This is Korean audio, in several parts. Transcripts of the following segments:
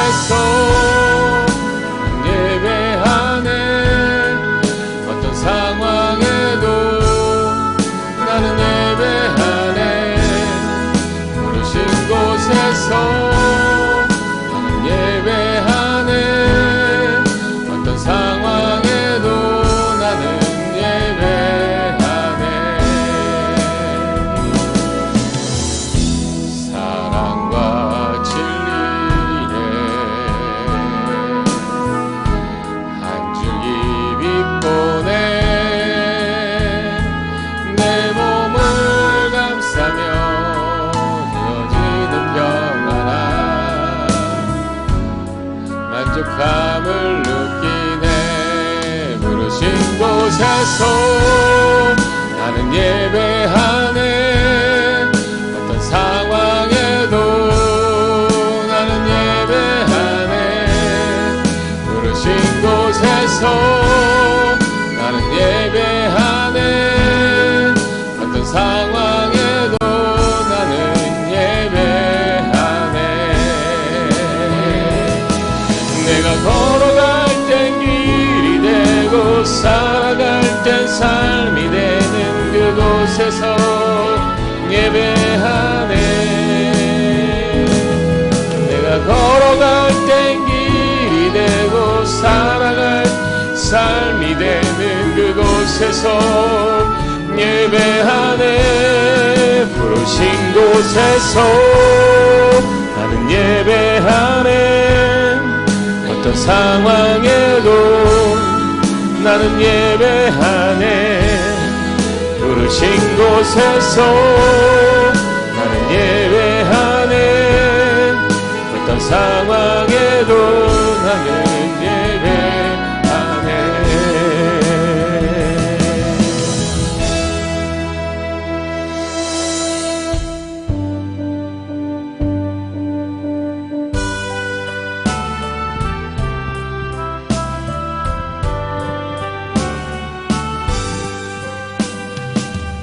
곳에서 예배하네. 어떤 상황에도 나는 예배하네. 부르신 곳에서 나는 예배하네. 어떤 상황에도 나는 예배하네. 사랑과 진리에 한 줄기 빛보내 내 몸을 감싸며 이어지는 평안함 만족함을 느끼네. 부르신 곳에서 나는 예배하네. 어떤 상황에도 나는 예배하네. 부르신 곳에서 나는 예배하네. 어떤 상황에도 나는 예배하네. 내가 걸어갈 땐 길이 되고 살아갈 땐 삶이 되는 그곳에서 예배하네. 내가 걸어갈 땐 길이 되고 살아갈 삶이 되는 그곳에서 예배하네. 부르신 곳에서 나는 예배하네. 어떤 상황에도 나는 예배하네. 부르신 곳에서 나는 예배하네. 어떤 상황에도 나는 예배하네.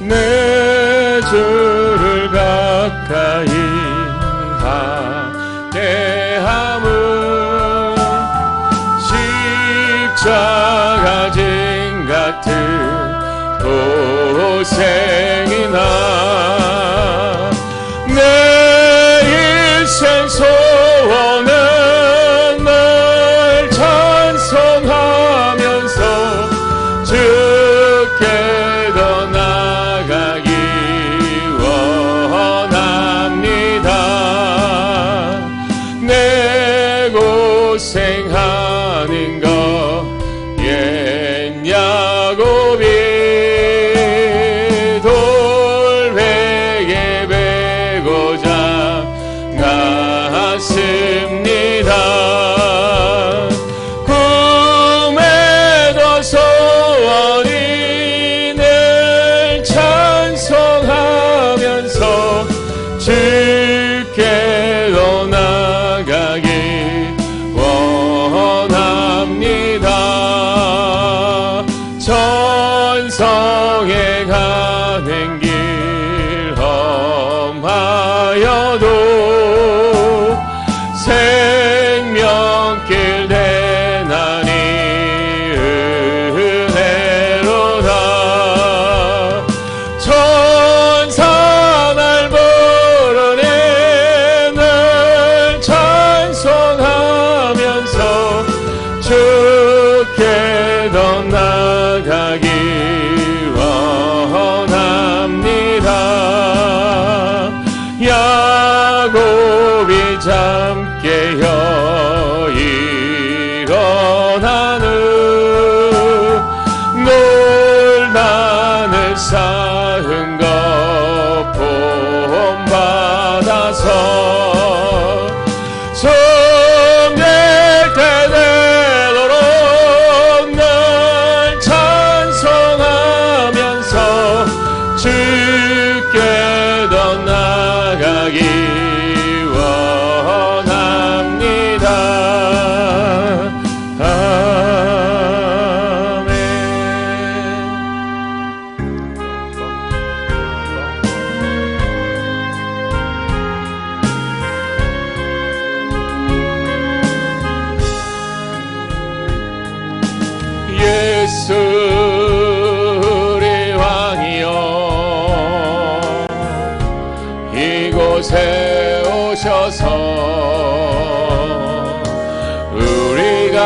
내 주를 가까이 하게 함은 십자가 진 같은 고생이나 내 인생 소원은 널 찬송하면서 주께 더 나아가기 원합니다. 내 고생하는 것 옛 야곱이 돌 이곳에 오셔서 우리가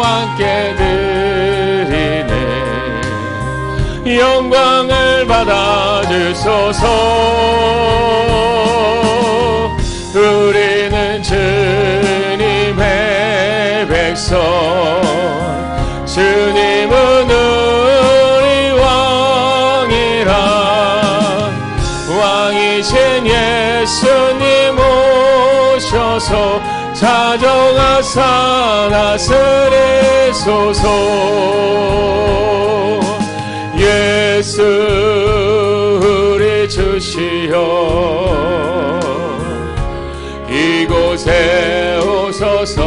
함께 드리네. 영광을 받아주소서. 우리는 주님의 백성, 주님은 우리 왕이라. 왕이신 예수님 오셔서 자정하사 다스리소서. 예수 우리 주시여 이곳에 오소서.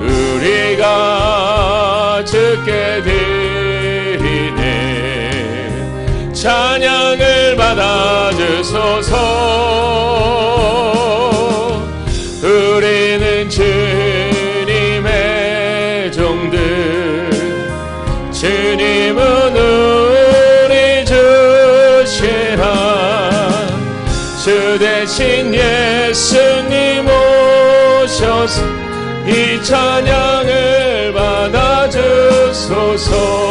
우리가 주께 드리네. 찬양을 받아주소서. 우리는 주님의 종들, 주님은 우리 주시라. 주 대신 예수님 오셔서 이 찬양을 받아주소서.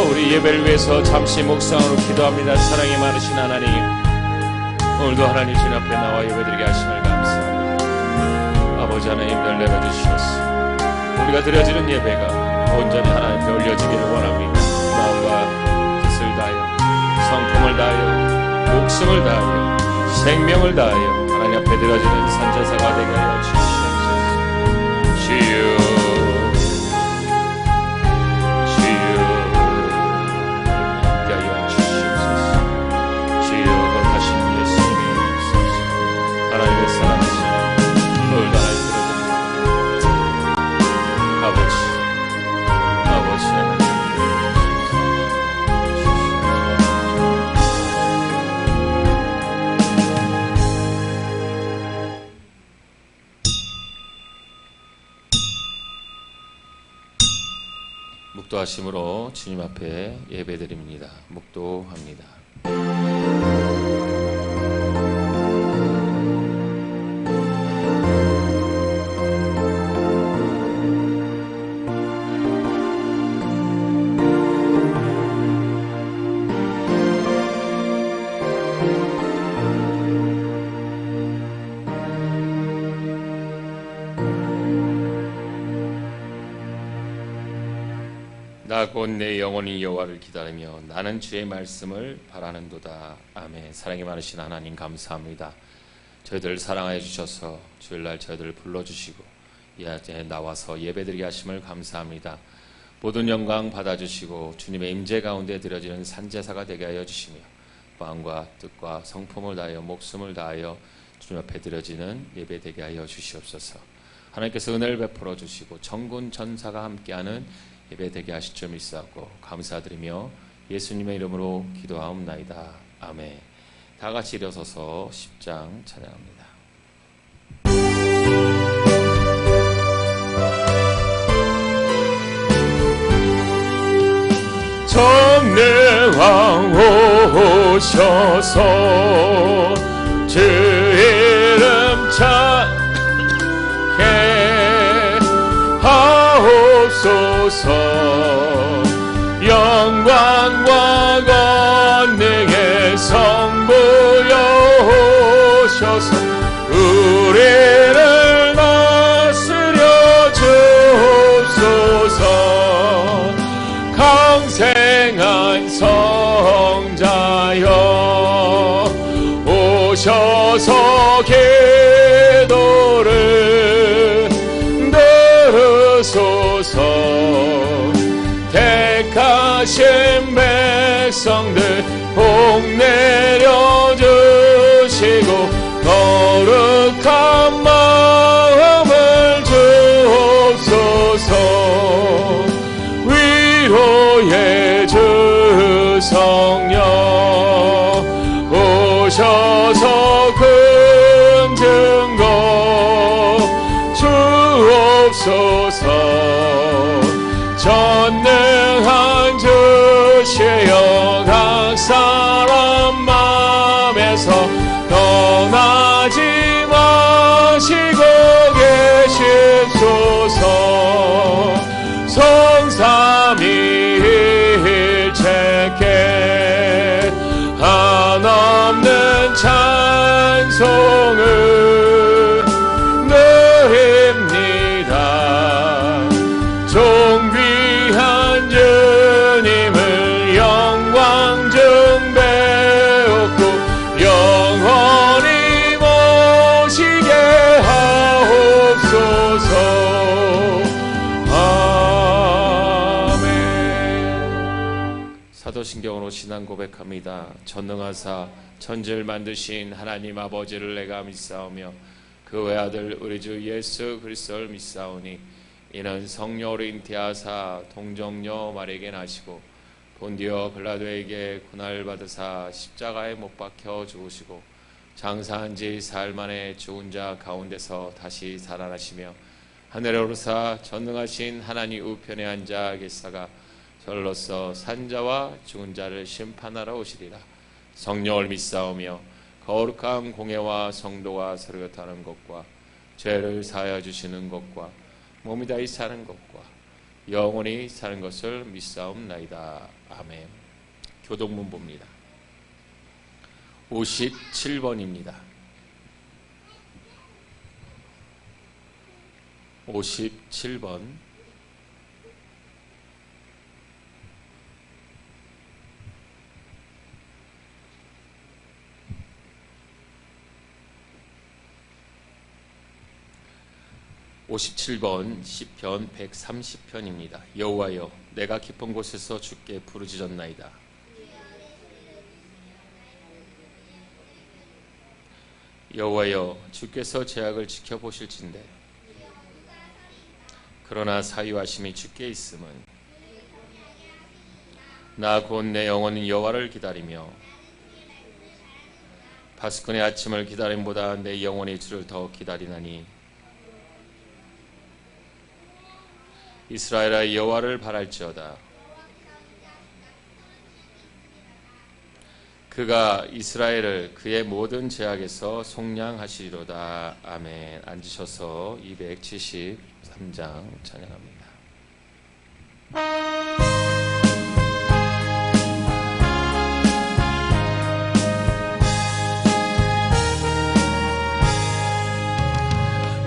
우리 예배를 위해서 잠시 묵상으로 기도합니다. 사랑이 많으신 하나님, 오늘도 하나님 신 앞에 나와 예배드리게 하심을 감사합니다. 아버지 하나님들 내려주시옵소서. 우리가 드려지는 예배가 온전히 하나님 앞에 올려지기를 원합니다. 마음과 뜻을 다하여, 성품을 다하여, 목숨을 다하여, 생명을 다하여 하나님 앞에 드려지는 산제사가 되게 하여 주시옵소서. 주여, 주여, 함께 하여 주시옵소서. 주여, 거룩하신 예수님의 이름으로 하나님의 사랑하신 오늘도 하나님 드려드립니다. 아버지 하나님, 묵도하심으로 주님 앞에 예배드립니다. 묵도합니다. 나 곧 내 영혼이 여호와를 기다리며 나는 주의 말씀을 바라는도다. 아멘. 사랑이 많으신 하나님 감사합니다. 저희들을 사랑하여 주셔서 주일날 저희들을 불러주시고 이 아침에 나와서 예배드리게 하심을 감사합니다. 모든 영광 받아주시고 주님의 임재 가운데 드려지는 산제사가 되게 하여 주시며 마음과 뜻과 성품을 다하여 목숨을 다하여 주님 앞에 드려지는 예배 되게 하여 주시옵소서. 하나님께서 은혜를 베풀어 주시고 천군 천사가 함께하는 예배 되게 하실 줄 믿사옵고 감사드리며 예수님의 이름으로 기도하옵나이다. 아멘. 다 같이 일어서서 10장 찬양합니다. 전능왕 오셔서 주 이름 찬양해 하옵소서. 영광과 권능의 성부여 오셔서 우리를 다스려 주옵소서. 강생한 성자여 오셔서 기도를 들으소서. 택하신 백성들 복 내려주시고 거룩한 마음을 주옵소서. 위로의 주 성령 오셔서 큰 증거 주옵소서. 전능한 주시여 각 사람 맘에 모시고 계십소서. 성삼위일체께 한없는 찬송을 드립니다. 존귀한 주님을 영광 중배웠고 영원히 모시게 하옵소서. 사도신경으로 신앙 고백합니다. 전능하사 천지를 만드신 하나님 아버지를 내가 믿사오며 그 외아들 우리 주 예수 그리스도를 믿사오니 이는 성령으로 잉태하사 동정녀 마리에게 나시고 본디오 빌라도에게 고난을 받으사 십자가에 못 박혀 죽으시고 장사한 지 사흘 만에 죽은 자 가운데서 다시 살아나시며 하늘에 오르사 전능하신 하나님 우편에 앉아 계시다가 절로서 산자와 죽은 자를 심판하러 오시리라. 성령을 믿사오며 거룩한 공예와 성도가 서로 곁하는 것과 죄를 사하여 주시는 것과 몸이 다히 사는 것과 영원히 사는 것을 믿사옵나이다. 아멘. 교독문 봅니다. 57번입니다. 57번. 시편 130편입니다. 여호와여, 내가 깊은 곳에서 주께 부르짖었나이다. 여호와여, 주께서 제약을 지켜보실진대 그러나 사위하심이 주께 있음은 나 곧 내 영혼은 여호와를 기다리며 파수꾼의 아침을 기다림보다 내 영혼이 주를 더 기다리나니 이스라엘아 여호와를 바랄지어다. 그가 이스라엘을 그의 모든 죄악에서 속량하시리로다. 아멘. 앉으셔서 273장 찬양합니다.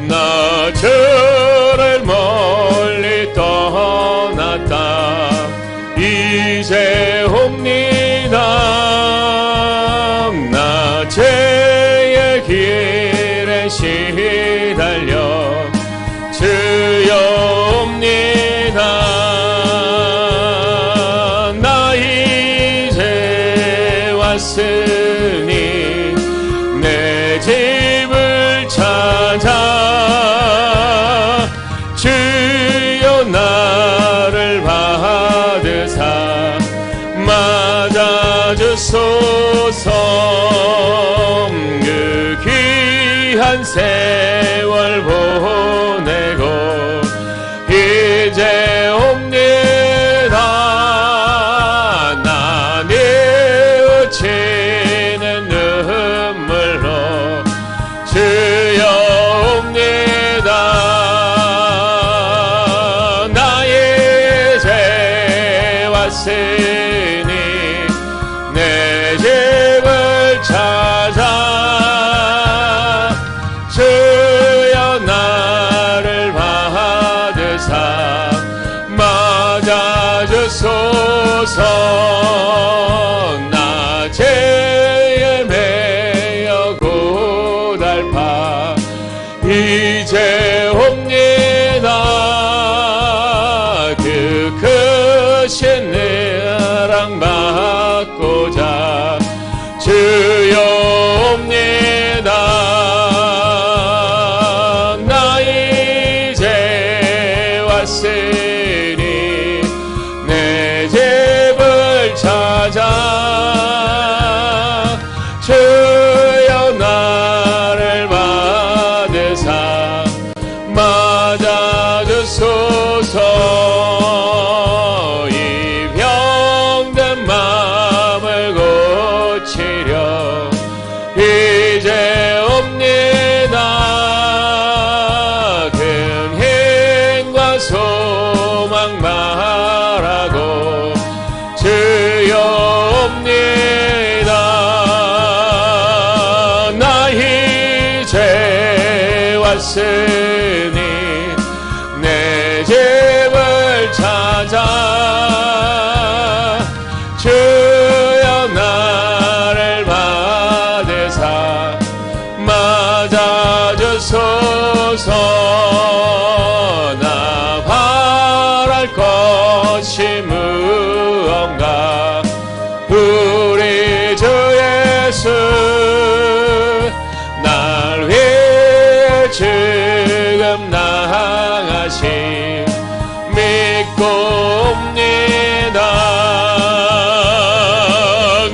나 저를 멀리 떠났다 이제 옵니다. 나 죄의 길에 시달려 주여 옵니다. 나 이제 왔으니 내 집을 찾아 주여 나를 받으사 맞아주소서. 그 귀한 세월 보내고 이제 옵니다. 나 뉘우치는 눈물로 주여 옵니다. 왔으니 내 집을 찾아 주여 나를 받으사 맞아주소서. 나 죄에 매여 고달파 이제 옵니다. 그 크신 은랑 받고자 주여 옵니다. 나 이제 왔으니 내 집을 찾아 주여 나를 받으사 맞아주소서. 이 병든 마음을 고치려 왔으니 내 집을 찾아 주여 나를 받으사 맞아주소서. 나 바랄 것이 무언가 우리 주 예수 날 위해 지금 나가심 믿고 옵니다.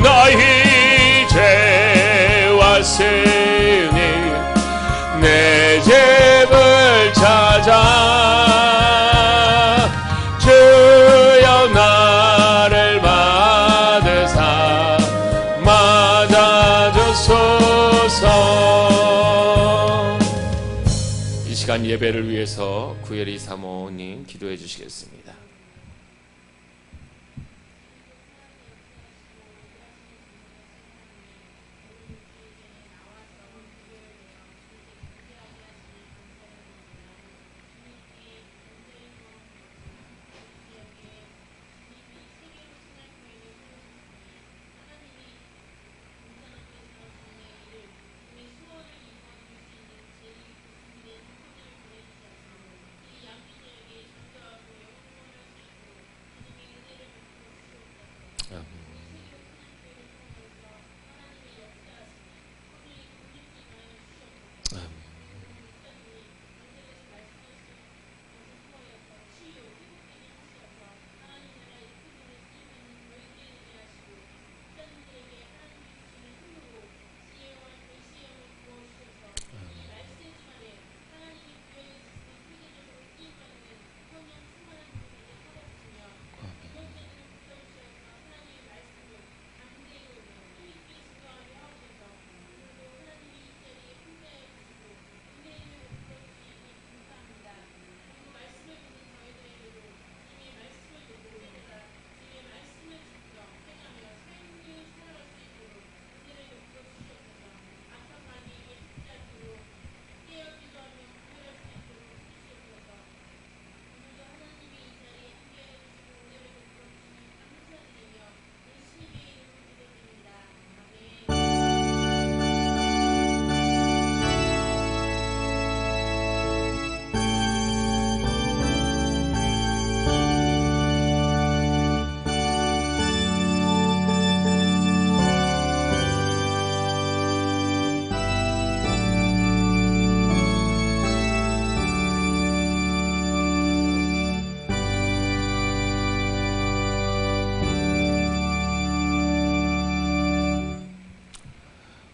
나 이제 왔으니 내 집을 찾아 주여 나를 받으사 맞아주소서. 이 시간 예배를 위해서 구혜리 사모님 기도해 주시겠습니다.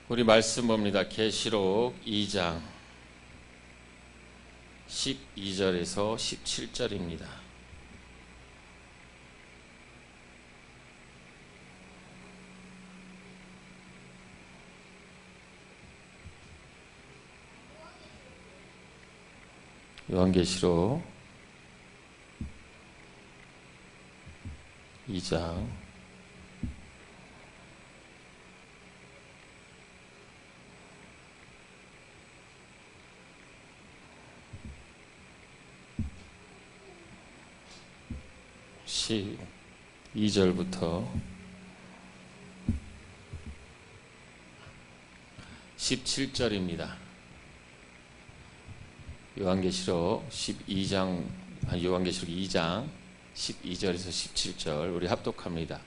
우리 말씀 봅니다. 계시록 2장 12절에서 17절입니다. 요한계시록 2장 12절부터 17절입니다. 요한계시록 2장 12절에서 17절 우리 합독합니다.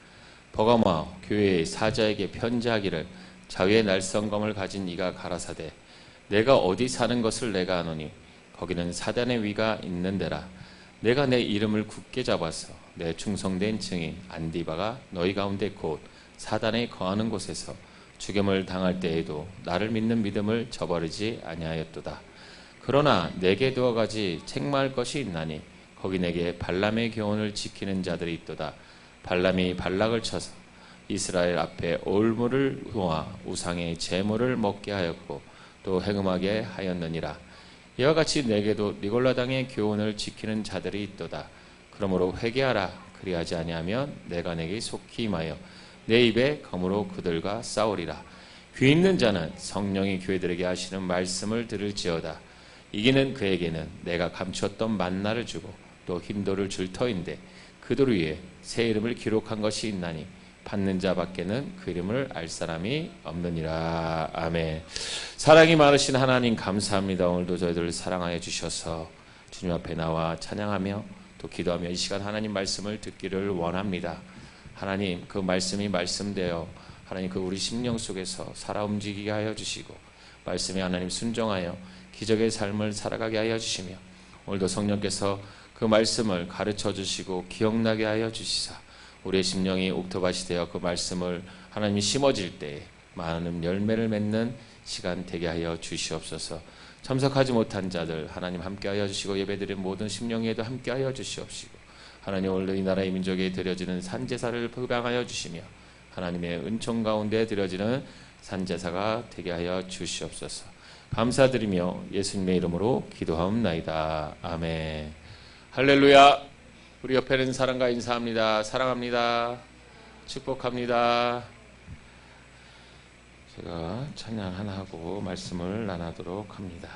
버가모아 교회의 사자에게 편지하기를 자위의 날성검을 가진 이가 가라사대 내가 어디 사는 것을 내가 아노니 거기는 사단의 위가 있는 데라. 내가 내 이름을 굳게 잡아서 내 충성된 증인 안디바가 너희 가운데 곧 사단에 거하는 곳에서 죽임을 당할 때에도 나를 믿는 믿음을 저버리지 아니하였도다. 그러나 내게 두어 가지 책망할 것이 있나니 거기 내게 발람의 교훈을 지키는 자들이 있도다. 발람이 발락을 쳐서 이스라엘 앞에 올무를 놓아 우상의 제물을 먹게 하였고 또 행음하게 하였느니라. 이와 같이 내게도 니골라당의 교훈을 지키는 자들이 있도다. 그러므로 회개하라. 그리하지 아니하면 내가 내게 속히 임하여 내 입에 검으로 그들과 싸우리라. 귀 있는 자는 성령이 교회들에게 하시는 말씀을 들을지어다. 이기는 그에게는 내가 감추었던 만나를 주고 또 흰돌을 줄 터인데 그 돌 위에 새 이름을 기록한 것이 있나니 받는 자밖에는 그 이름을 알 사람이 없느니라. 아멘. 사랑이 많으신 하나님 감사합니다. 오늘도 저희들을 사랑하여 주셔서 주님 앞에 나와 찬양하며 또 기도하며 이 시간 하나님 말씀을 듣기를 원합니다. 하나님 그 말씀이 말씀되어 하나님 그 우리 심령 속에서 살아 움직이게 하여 주시고 말씀에 하나님 순종하여 기적의 삶을 살아가게 하여 주시며 오늘도 성령께서 그 말씀을 가르쳐 주시고 기억나게 하여 주시사 우리의 심령이 옥토밭이 되어 그 말씀을 하나님이 심어질 때에 많은 열매를 맺는 시간 되게 하여 주시옵소서. 참석하지 못한 자들 하나님 함께하여 주시고 예배드린 모든 심령에도 함께하여 주시옵시고 하나님 오늘도 이 나라의 민족에 드려지는 산제사를 흡양하여 주시며 하나님의 은총 가운데 드려지는 산제사가 되게 하여 주시옵소서. 감사드리며 예수님의 이름으로 기도하옵나이다. 아멘. 할렐루야. 우리 옆에는 사랑과 인사합니다. 사랑합니다. 축복합니다. 제가 찬양 하나 하고 말씀을 나누도록 합니다.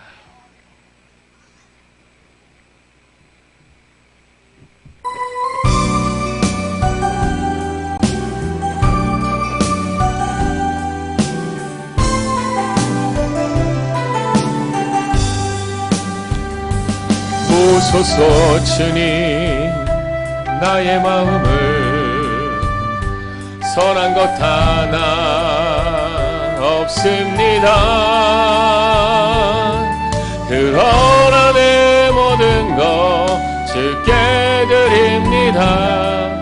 보소서 주님 나의 마음을 선한 것 하나 없습니다. 그러나 내 모든 것 주께 드립니다.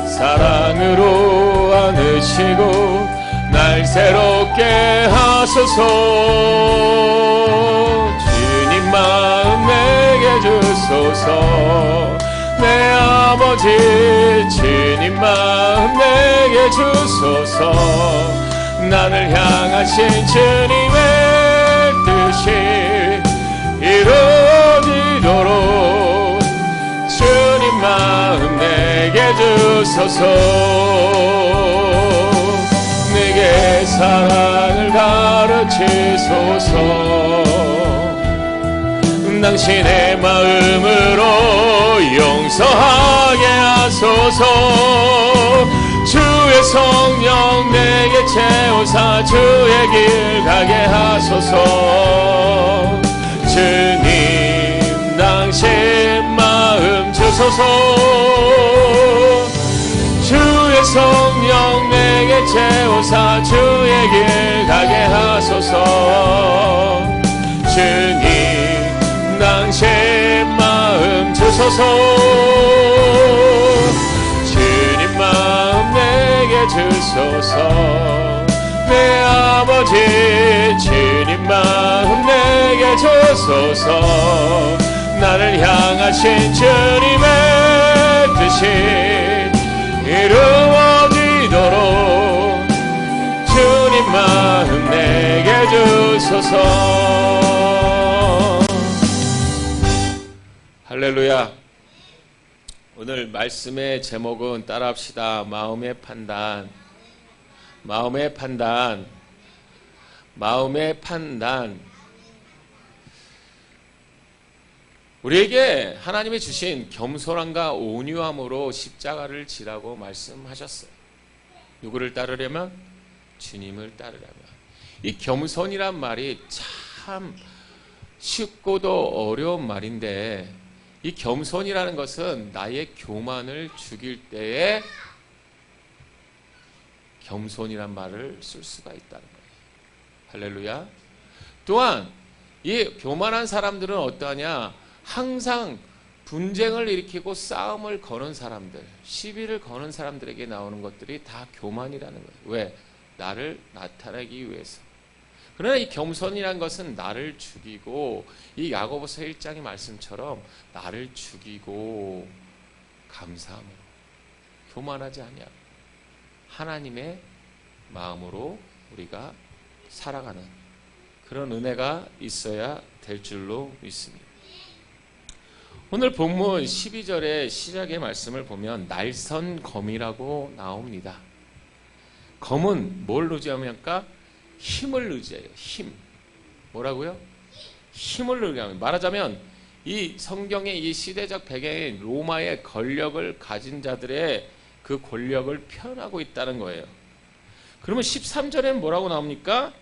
사랑으로 안으시고 날 새롭게 하소서. 주님 마음 내게 주소서. 내 아버지 주님 마음 내게 주소서. 나를 향하신 주님의 뜻이 이루어지도록 주님 마음 내게 주소서. 내게 사랑을 가르치소서. 당신의 마음으로 용서하게 하소서. 주의 성령 내게 채우사 주의 길 가게 하소서. 주님 당신 마음 주소서. 주의 성령 내게 채우사 주의 길 가게 하소서. 주님 당신 마음 주소서. 주님 마음 내게 주소서. 내 아버지 주님 마음 내게 주소서. 나를 향하신 주님의 뜻이 이루어지도록 주님 마음 내게 주소서. 할렐루야. 오늘 말씀의 제목은 따라합시다. 마음의 판단. 마음의 판단. 마음의 판단. 우리에게 하나님이 주신 겸손함과 온유함으로 십자가를 지라고 말씀하셨어요. 누구를 따르려면? 주님을 따르려면. 이 겸손이란 말이 참 쉽고도 어려운 말인데 이 겸손이라는 것은 나의 교만을 죽일 때에 겸손이란 말을 쓸 수가 있다는 거예요. 할렐루야. 또한 이 교만한 사람들은 어떠하냐? 항상 분쟁을 일으키고 싸움을 거는 사람들, 시비를 거는 사람들에게 나오는 것들이 다 교만이라는 거예요. 왜? 나를 나타내기 위해서. 그러나 이 겸손이란 것은 나를 죽이고, 이 야고보서 1장의 말씀처럼 나를 죽이고 감사함으로, 교만하지 아니하고 하나님의 마음으로 우리가 살아가는 그런 은혜가 있어야 될 줄로 믿습니다. 오늘 본문 12절의 시작의 말씀을 보면 날선검이라고 나옵니다. 검은 뭘 의지합니까? 힘을 의지해요. 힘. 뭐라고요? 힘을 누리게 합니다. 말하자면 이 성경의 이 시대적 배경인 로마의 권력을 가진 자들의 그 권력을 표현하고 있다는 거예요. 그러면 13절에는 뭐라고 나옵니까?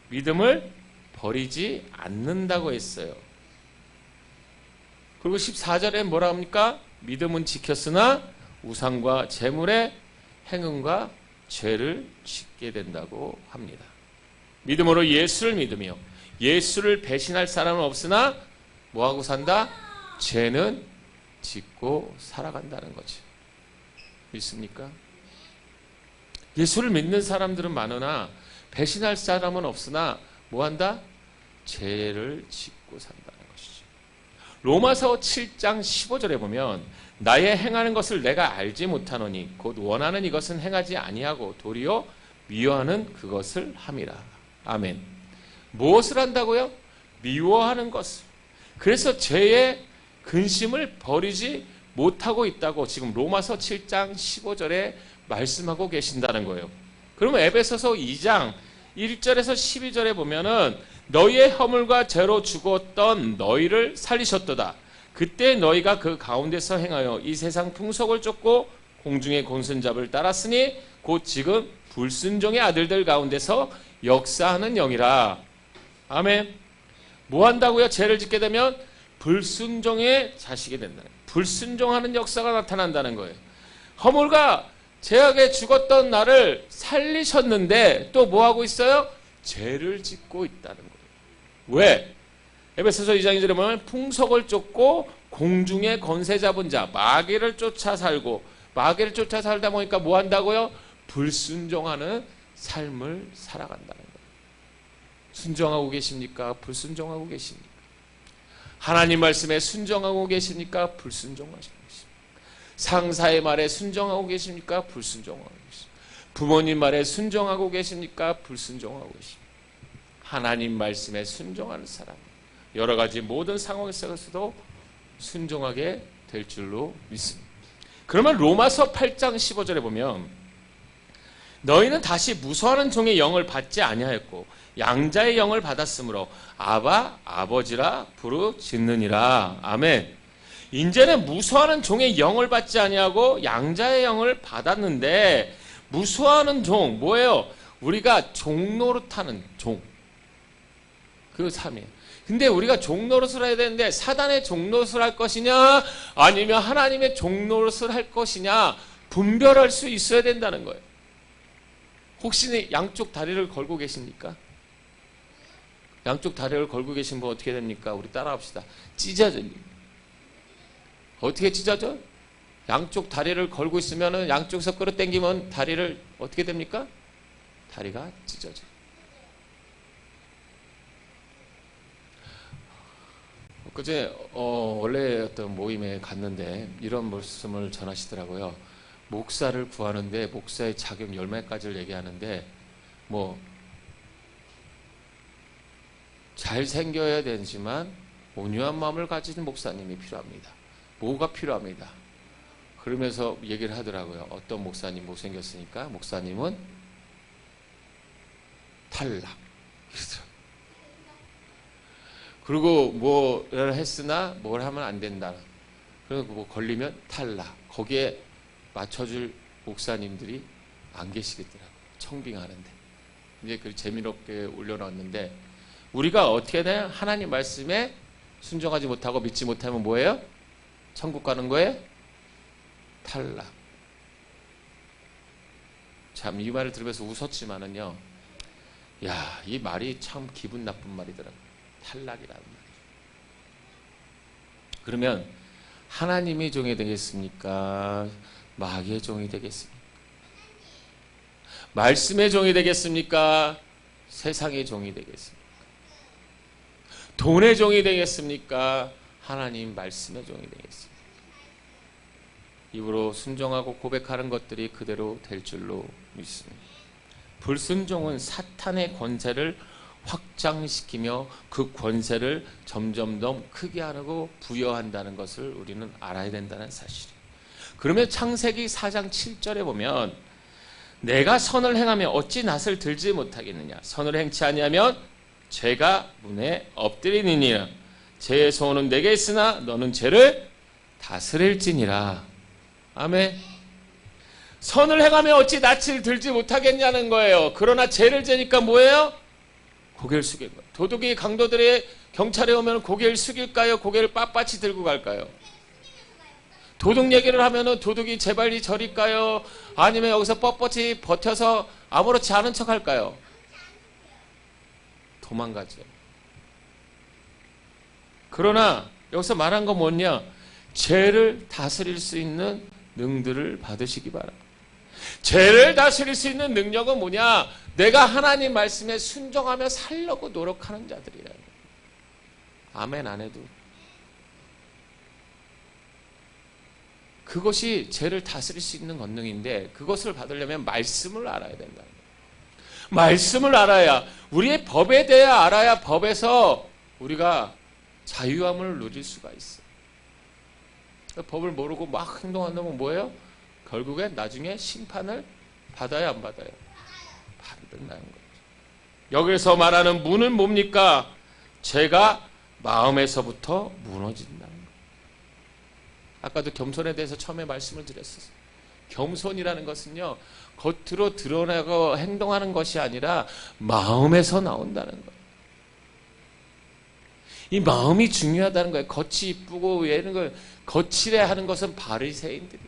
믿음을 버리지 않는다고 했어요. 그리고 14절에 뭐라 합니까? 믿음은 지켰으나 우상과 재물의 행음과 죄를 짓게 된다고 합니다. 믿음으로 예수를 믿으며 예수를 배신할 사람은 없으나 뭐하고 산다? 죄는 짓고 살아간다는 거죠. 믿습니까? 예수를 믿는 사람들은 많으나 배신할 사람은 없으나 뭐한다? 죄를 짓고 산다는 것이죠. 로마서 7장 15절에 보면 나의 행하는 것을 내가 알지 못하노니 곧 원하는 이것은 행하지 아니하고 도리어 미워하는 그것을 함이라. 아멘. 무엇을 한다고요? 미워하는 것을. 그래서 죄의 근심을 버리지 못하고 있다고 지금 로마서 7장 15절에 말씀하고 계신다는 거예요. 그러면 에베소서 2장 1절에서 12절에 보면은 너희의 허물과 죄로 죽었던 너희를 살리셨도다. 그때 너희가 그 가운데서 행하여 이 세상 풍속을 쫓고 공중의 권선잡을 따랐으니 곧 지금 불순종의 아들들 가운데서 역사하는 영이라. 아멘. 뭐 한다고요? 죄를 짓게 되면 불순종의 자식이 된다는 거예요. 불순종하는 역사가 나타난다는 거예요. 허물과 죄악에 죽었던 나를 살리셨는데 또 뭐 하고 있어요? 죄를 짓고 있다는 거예요. 왜? 에베소서 2장 2절에 보면 풍속을 쫓고 공중의 권세 잡은 자 마귀를 쫓아 살고 마귀를 쫓아 살다 보니까 뭐 한다고요? 불순종하는 삶을 살아간다는 거예요. 순종하고 계십니까? 불순종하고 계십니까? 하나님 말씀에 순종하고 계십니까? 불순종하고 계십니까? 상사의 말에 순종하고 계십니까? 불순종하고 계십니까? 부모님 말에 순종하고 계십니까? 불순종하고 계십니까? 하나님 말씀에 순종하는 사람, 여러 가지 모든 상황 속에서도 순종하게 될 줄로 믿습니다. 그러면 로마서 8장 15절에 보면 너희는 다시 무서워하는 종의 영을 받지 아니하였고 양자의 영을 받았으므로 아바 아버지라 부르짖느니라. 아멘. 이제는 무서워하는 종의 영을 받지 아니하고 양자의 영을 받았는데 무서워하는 종 뭐예요? 우리가 종노릇하는 종. 그 삶이에요. 근데 우리가 종노릇을 해야 되는데 사단의 종노릇을 할 것이냐 아니면 하나님의 종노릇을 할 것이냐 분별할 수 있어야 된다는 거예요. 혹시 양쪽 다리를 걸고 계십니까? 양쪽 다리를 걸고 계신 분 어떻게 됩니까? 우리 따라합시다. 찢어집니다. 어떻게 찢어져? 양쪽 다리를 걸고 있으면 양쪽에서 끌어당기면 다리를 어떻게 됩니까? 다리가 찢어져. 그제 원래 어떤 모임에 갔는데 이런 말씀을 전하시더라고요. 목사를 구하는데 목사의 자격 10가지를 얘기하는데 뭐 잘생겨야 되지만 온유한 마음을 가진 목사님이 필요합니다. 뭐가 필요합니다. 그러면서 얘기를 하더라고요. 어떤 목사님 못생겼으니까 목사님은 탈락. 그리고 뭐를 했으나 뭘 하면 안 된다. 그리고 뭐 걸리면 탈락. 거기에 맞춰줄 목사님들이 안 계시겠더라고요. 청빙하는데. 이제 그 재미롭게 올려놨는데 우리가 어떻게 되냐? 하나님 말씀에 순종하지 못하고 믿지 못하면 뭐예요? 천국 가는 거예요? 탈락. 참 이 말을 들으면서 웃었지만은요. 야, 이 말이 참 기분 나쁜 말이더라고요. 탈락이라는 말이에요. 그러면 하나님의 종이 되겠습니까? 마귀의 종이 되겠습니까? 말씀의 종이 되겠습니까? 세상의 종이 되겠습니까? 돈의 종이 되겠습니까? 하나님 말씀의 종이 되겠습니까? 입으로 순종하고 고백하는 것들이 그대로 될 줄로 믿습니다. 불순종은 사탄의 권세를 확장시키며 그 권세를 점점 더 크게 하고 부여한다는 것을 우리는 알아야 된다는 사실이에요. 그러면 창세기 4장 7절에 보면 내가 선을 행하며 어찌 낫을 들지 못하겠느냐. 선을 행치 아니하면 죄가 문에 엎드리느니라. 죄의 소원은 내게 있으나 너는 죄를 다스릴지니라. 아멘. 선을 행하며 어찌 낯을 들지 못하겠냐는 거예요. 그러나 죄를 지니까 뭐예요? 고개를 숙일 거예요. 도둑이 강도들의 경찰에 오면 고개를 숙일까요? 고개를 빳빳이 들고 갈까요? 도둑 얘기를 하면은 도둑이 제발 저릴까요? 아니면 여기서 뻣뻣이 버텨서 아무렇지 않은 척 할까요? 도망가죠. 그러나 여기서 말한 건 뭐냐? 죄를 다스릴 수 있는 능들을 받으시기 바랍니다. 죄를 다스릴 수 있는 능력은 뭐냐? 내가 하나님 말씀에 순종하며 살려고 노력하는 자들이라. 아멘 안 해도. 그것이 죄를 다스릴 수 있는 권능인데 그것을 받으려면 말씀을 알아야 된다는 거예요. 말씀을 알아야, 우리의 법에 대해 알아야 법에서 우리가 자유함을 누릴 수가 있어요. 법을 모르고 막 행동한다면 뭐예요? 결국엔 나중에 심판을 받아야 안 받아요? 받는다는 거죠. 여기서 말하는 문은 뭡니까? 죄가 마음에서부터 무너진다는 거예요. 아까도 겸손에 대해서 처음에 말씀을 드렸었어요. 겸손이라는 것은요, 겉으로 드러내고 행동하는 것이 아니라 마음에서 나온다는 거예요. 이 마음이 중요하다는 거예요. 겉이 이쁘고 이런 걸 거칠해 하는 것은 바리새인들이.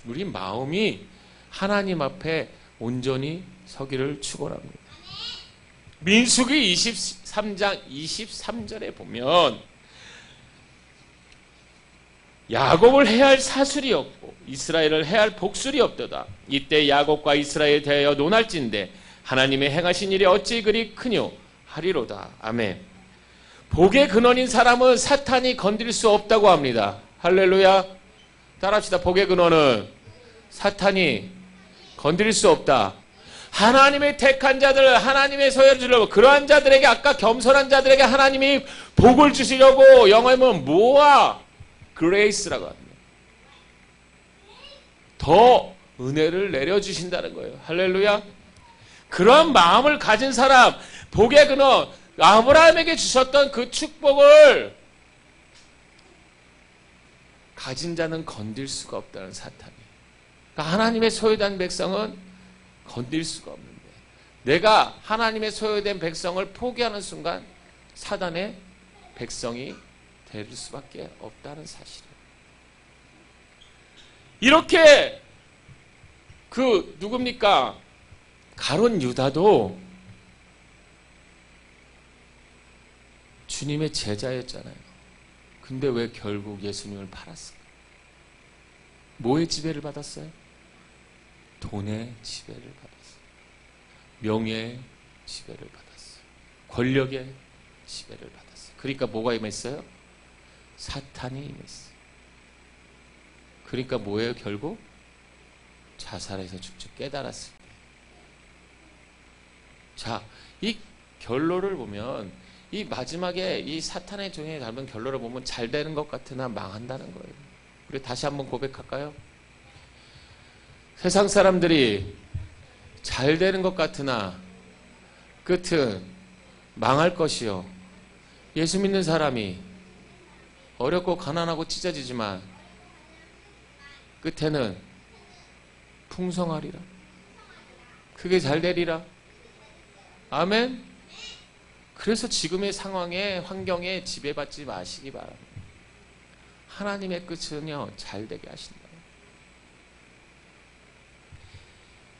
우리 마음이 하나님 앞에 온전히 서기를 축원합니다. 민수기 23장 23절에 보면 야곱을 해할 사술이 없고 이스라엘을 해할 복술이 없도다. 이때 야곱과 이스라엘에 대하여 논할진대 하나님의 행하신 일이 어찌 그리 크뇨 하리로다. 아멘. 복의 근원인 사람은 사탄이 건드릴 수 없다고 합니다. 할렐루야. 따라합시다. 복의 근원은 사탄이 건드릴 수 없다. 하나님의 택한 자들, 하나님의 소유를 주려고, 그러한 자들에게, 아까 겸손한 자들에게 하나님이 복을 주시려고, 영어에는 모아 그레이스라고 합니다. 더 은혜를 내려주신다는 거예요. 할렐루야. 그런 마음을 가진 사람, 복의 근원, 아브라함에게 주셨던 그 축복을 가진 자는 건들 수가 없다는 사탄이. 그러니까 하나님의 소유된 백성은 건들 수가 없는데, 내가 하나님의 소유된 백성을 포기하는 순간 사단의 백성이 될 수밖에 없다는 사실이에요. 이렇게 누굽니까? 가룟 유다도 주님의 제자였잖아요. 근데 왜 결국 예수님을 팔았을까? 뭐의 지배를 받았어요? 돈의 지배를 받았어요. 명예의 지배를 받았어요. 권력의 지배를 받았어요. 그러니까 뭐가 임했어요? 사탄이 임했어요. 그러니까 뭐예요? 결국 자살해서 죽죠. 깨달았어요. 자, 이 결론을 보면, 이 마지막에 이 사탄의 종에 닮은 결론을 보면 잘 되는 것 같으나 망한다는 거예요. 우리 다시 한번 고백할까요? 세상 사람들이 잘 되는 것 같으나 끝은 망할 것이요. 예수 믿는 사람이 어렵고 가난하고 찢어지지만 끝에는 풍성하리라. 그게 잘 되리라. 아멘. 그래서 지금의 상황에, 환경에 지배받지 마시기 바랍니다. 하나님의 끝은요, 잘 되게 하신다.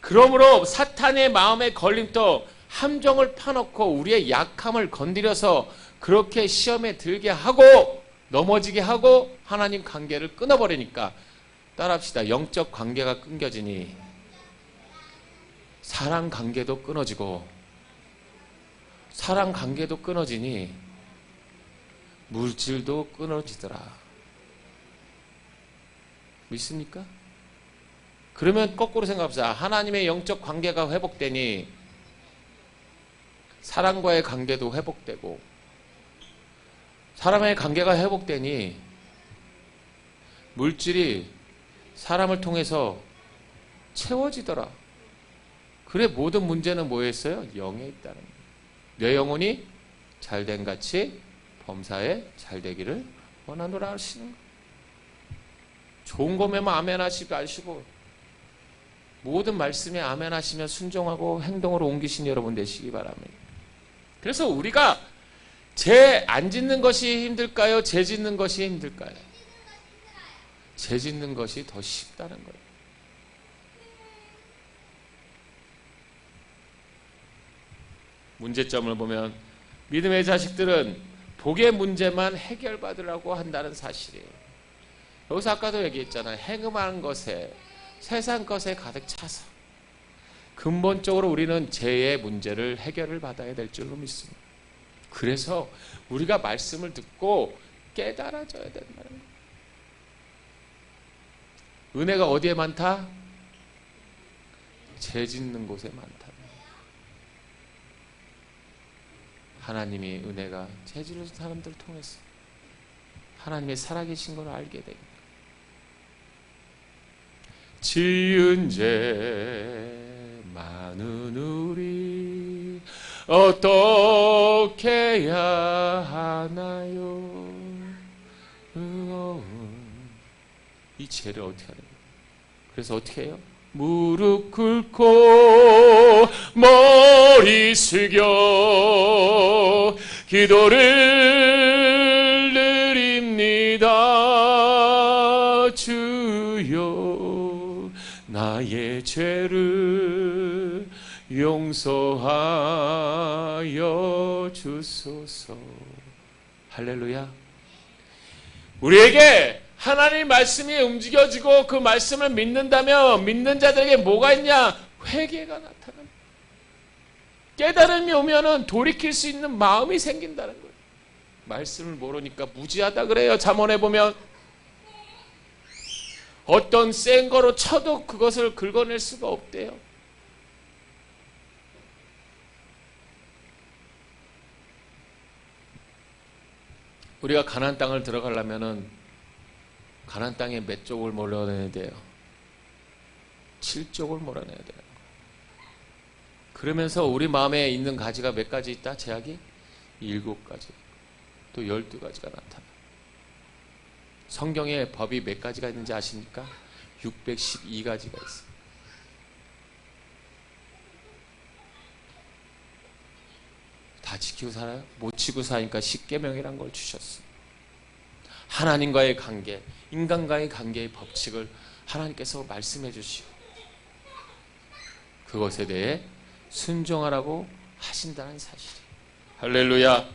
그러므로 사탄의 마음에 걸림도 함정을 파놓고 우리의 약함을 건드려서 그렇게 시험에 들게 하고 넘어지게 하고 하나님 관계를 끊어버리니까, 따라합시다. 영적 관계가 끊겨지니 사랑 관계도 끊어지고, 사랑 관계도 끊어지니 물질도 끊어지더라. 믿습니까? 그러면 거꾸로 생각합시다. 하나님의 영적 관계가 회복되니 사람과의 관계도 회복되고, 사람의 관계가 회복되니 물질이 사람을 통해서 채워지더라. 그래, 모든 문제는 뭐였어요? 영에 있다는 거예요. 내 영혼이 잘된 같이 범사에 잘되기를 원하노라 하시는 거예요. 좋은 거면 아멘 하시지 마시고 모든 말씀에 아멘 하시며 순종하고 행동으로 옮기신 여러분 되시기 바랍니다. 그래서 우리가 죄 안 짓는 것이 힘들까요? 죄 짓는 것이 힘들까요? 죄 짓는 것이 더 쉽다는 거예요. 문제점을 보면 믿음의 자식들은 복의 문제만 해결받으라고 한다는 사실이에요. 여기서 아까도 얘기했잖아요. 행음하는 것에 세상 것에 가득 차서 근본적으로 우리는 죄의 문제를 해결을 받아야 될 줄로 믿습니다. 그래서 우리가 말씀을 듣고 깨달아져야 된다는 거예요. 은혜가 어디에 많다? 죄 짓는 곳에 많다. 하나님이 은혜가 죄 짓는 사람들을 통해서 하나님의 살아계신 걸 알게 됩니다. 지은 죄 많은 우리 어떻게 해야 하나요? 이 죄를 어떻게 하는 거예요? 그래서 어떻게 해요? 무릎 꿇고 머리 숙여 기도를 드립니다. 주여 나의 죄를 용서하여 주소서. 할렐루야. 우리에게 하나님의 말씀이 움직여지고 그 말씀을 믿는다면 믿는 자들에게 뭐가 있냐? 회개가 나타납니다. 깨달음이 오면은 돌이킬 수 있는 마음이 생긴다는 거예요. 말씀을 모르니까 무지하다 그래요. 잠언에 보면 어떤 센 거로 쳐도 그것을 긁어낼 수가 없대요. 우리가 가나안 땅을 들어가려면은 가나안 땅에 몇 쪽을 몰아내야 돼요? 7쪽을 몰아내야 돼요. 그러면서 우리 마음에 있는 가지가 몇 가지 있다? 제약이 7가지, 또 12가지가 나타나. 성경에 법이 몇 가지가 있는지 아십니까? 612가지가 있어요. 다 지키고 살아요? 못 지키고 사니까 십계명이란 걸 주셨어요. 하나님과의 관계, 인간과의 관계의 법칙을 하나님께서 말씀해 주시고 그것에 대해 순종하라고 하신다는 사실이에요. 할렐루야.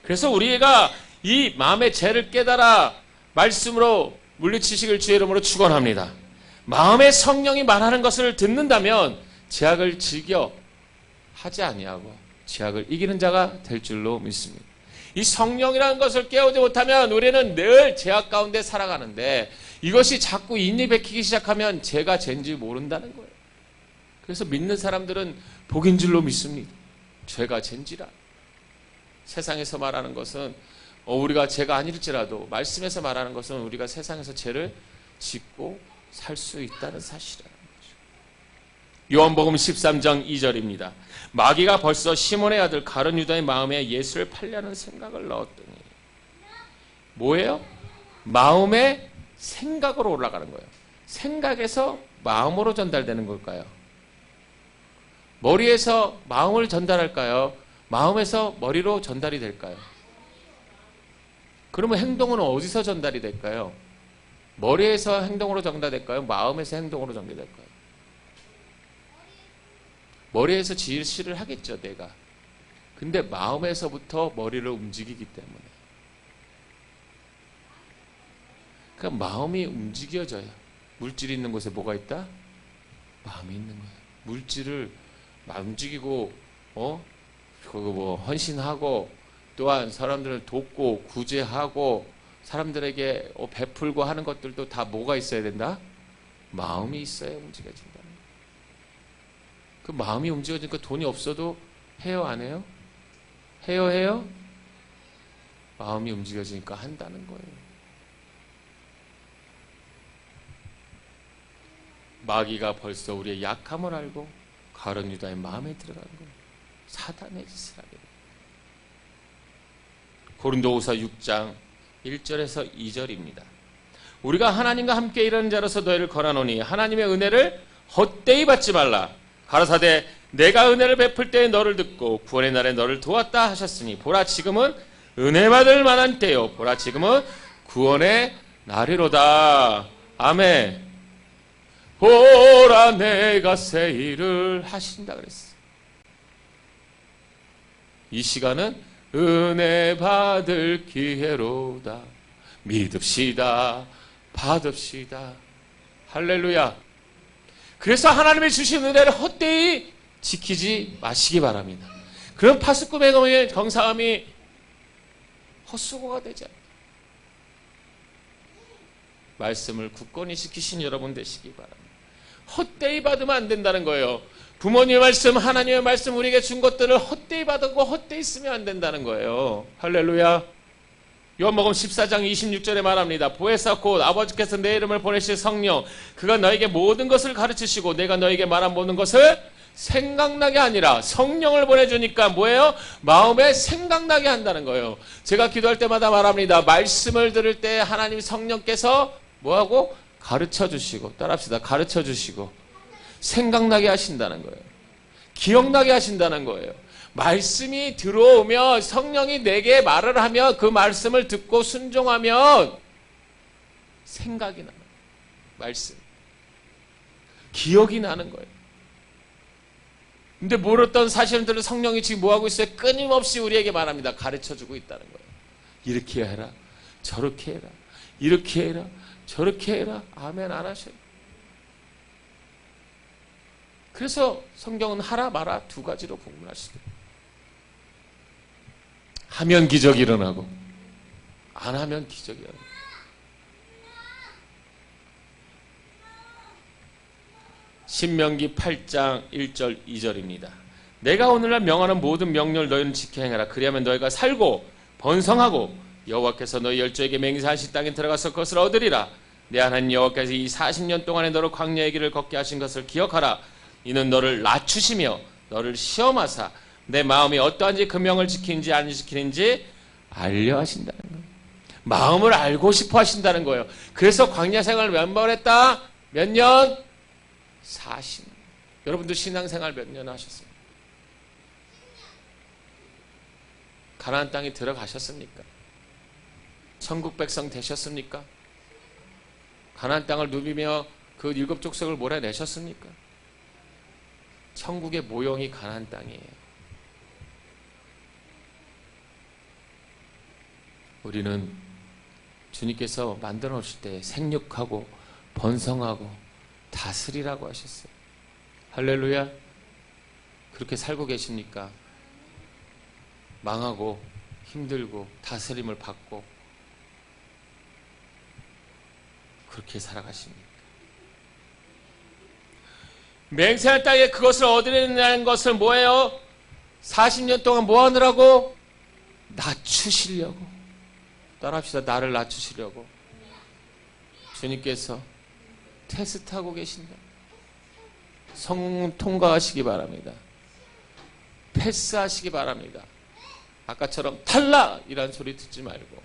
그래서 우리가 이 마음의 죄를 깨달아 말씀으로 물리치시길 주의 이름으로 축원합니다. 마음의 성령이 말하는 것을 듣는다면 죄악을 즐겨 하지 아니하고 죄악을 이기는 자가 될 줄로 믿습니다. 이 성령이라는 것을 깨우지 못하면 우리는 늘 죄악 가운데 살아가는데 이것이 자꾸 인이 베끼기 시작하면 죄가 죄인지 모른다는 거예요. 그래서 믿는 사람들은 복인 줄로 믿습니다. 죄가 죄인지라. 세상에서 말하는 것은 우리가 죄가 아닐지라도 말씀에서 말하는 것은 우리가 세상에서 죄를 짓고 살 수 있다는 사실이라는 거죠. 요한복음 13장 2절입니다. 마귀가 벌써 시몬의 아들 가룟 유다의 마음에 예수를 팔려는 생각을 넣었더니 뭐예요? 마음의 생각으로 올라가는 거예요. 생각에서 마음으로 전달되는 걸까요? 머리에서 마음을 전달할까요? 마음에서 머리로 전달이 될까요? 그러면 행동은 어디서 전달이 될까요? 머리에서 행동으로 전달될까요? 마음에서 행동으로 전달될까요? 머리에서 지시를 하겠죠, 내가. 근데 마음에서부터 머리를 움직이기 때문에. 그러니까 마음이 움직여져요. 물질이 있는 곳에 뭐가 있다? 마음이 있는 거예요. 물질을 움직이고, 헌신하고, 또한 사람들을 돕고, 구제하고, 사람들에게 베풀고 하는 것들도 다 뭐가 있어야 된다? 마음이 있어야 움직여진다. 그 마음이 움직여지니까 돈이 없어도 해요, 안 해요? 해요? 마음이 움직여지니까 한다는 거예요. 마귀가 벌써 우리의 약함을 알고 가룟 유다의 마음에 들어간 거예요. 사단의 짓을 하게 됩니다. 고린도후서 6장 1절에서 2절입니다. 우리가 하나님과 함께 일하는 자로서 너희를 권하노니 하나님의 은혜를 헛되이 받지 말라. 가라사대 내가 은혜를 베풀 때에 너를 듣고 구원의 날에 너를 도왔다 하셨으니 보라 지금은 은혜 받을 만한 때요 보라 지금은 구원의 날이로다. 아멘. 보라 내가 새 일을 하신다 그랬어. 이 시간은 은혜 받을 기회로다. 믿읍시다. 받읍시다. 할렐루야. 그래서 하나님이 주신 은혜를 헛되이 지키지 마시기 바랍니다. 그럼 파수꾼의 정사함이 헛수고가 되지 않습니다. 말씀을 굳건히 지키신 여러분 되시기 바랍니다. 헛되이 받으면 안 된다는 거예요. 부모님의 말씀, 하나님의 말씀 우리에게 준 것들을 헛되이 받고 헛되이 쓰면 안 된다는 거예요. 할렐루야. 요한복음 14장 26절에 말합니다. 보혜사 곧 아버지께서 내 이름을 보내실 성령 그가 너에게 모든 것을 가르치시고 내가 너에게 말한 모든 것을 생각나게 아니라 성령을 보내주니까 뭐예요? 마음에 생각나게 한다는 거예요. 제가 기도할 때마다 말합니다. 말씀을 들을 때 하나님 성령께서 뭐하고? 가르쳐 주시고 따라합시다. 가르쳐 주시고 생각나게 하신다는 거예요. 기억나게 하신다는 거예요. 말씀이 들어오면 성령이 내게 말을 하면 그 말씀을 듣고 순종하면 생각이 나는 거예요. 말씀. 기억이 나는 거예요. 근데 모르던 사실들을 성령이 지금 뭐하고 있어요? 끊임없이 우리에게 말합니다. 가르쳐주고 있다는 거예요. 이렇게 해라. 저렇게 해라. 이렇게 해라. 저렇게 해라. 아멘 안 하셔요. 그래서 성경은 하라 마라 두 가지로 구분할 수 있어요. 하면 기적이 일어나고 안 하면 기적이 일어나고. 신명기 8장 1절 2절입니다. 내가 오늘날 명하는 모든 명령을 너희는 지켜 행하라. 그리하면 너희가 살고 번성하고 여호와께서 너희 열조에게 맹세하신 땅에 들어가서 그것을 얻으리라. 내 하나님 여호와께서 이 40년 동안에 너를 광야의 길을 걷게 하신 것을 기억하라. 이는 너를 낮추시며 너를 시험하사 내 마음이 어떠한지 그 명을 지키는지 안 지키는지 알려 하신다는 거예요. 마음을 알고 싶어 하신다는 거예요. 그래서 광야 생활을 몇 번 했다? 몇 년? 40년. 여러분도 신앙생활 몇 년 하셨습니까? 가나안 땅에 들어가셨습니까? 천국 백성 되셨습니까? 가나안 땅을 누비며 그 7족속을 몰아내셨습니까? 천국의 모형이 가나안 땅이에요. 우리는 주님께서 만들어 놓으실 때 생육하고 번성하고 다스리라고 하셨어요. 할렐루야. 그렇게 살고 계십니까? 망하고 힘들고 다스림을 받고 그렇게 살아가십니까? 맹세할 땅에 그것을 얻으려는 것을 뭐예요? 40년 동안 뭐 하느라고? 낮추시려고. 따라합시다. 나를 낮추시려고. 주님께서 테스트하고 계신다. 성공 통과하시기 바랍니다. 패스하시기 바랍니다. 아까처럼 탈락! 이란 소리 듣지 말고.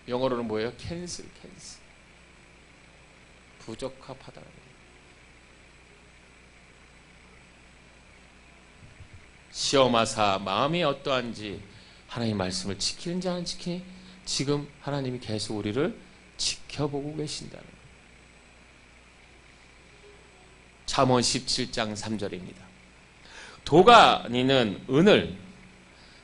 영어로는 뭐예요? 캔슬. 부적합하다는 거예요. 시험하사 마음이 어떠한지 하나님 말씀을 지키는지 안 지키니 지금 하나님이 계속 우리를 지켜보고 계신다는 거예요. 잠언 17장 3절입니다. 도가니는 은을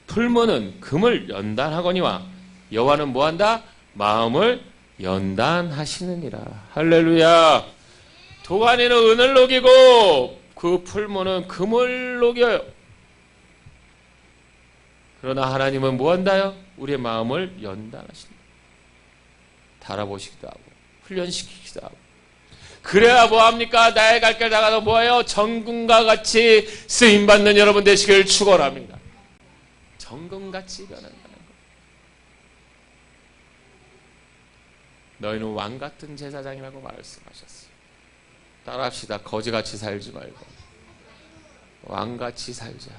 풀무는 금을 연단하거니와 여호와는 뭐한다? 마음을 연단하시느니라. 할렐루야. 도가니는 은을 녹이고 그 풀무는 금을 녹여요. 그러나 하나님은 뭐한다요? 우리의 마음을 연단하신다. 달아보시기도 하고 훈련시키기도 하고. 그래야 뭐합니까? 나의 갈 길 나가서 뭐예요? 정금과 같이 쓰임받는 여러분 되시길 축원합니다. 정금같이 변한다는 것. 너희는 왕같은 제사장이라고 말씀하셨어요. 따라합시다. 거지같이 살지 말고 왕같이 살자.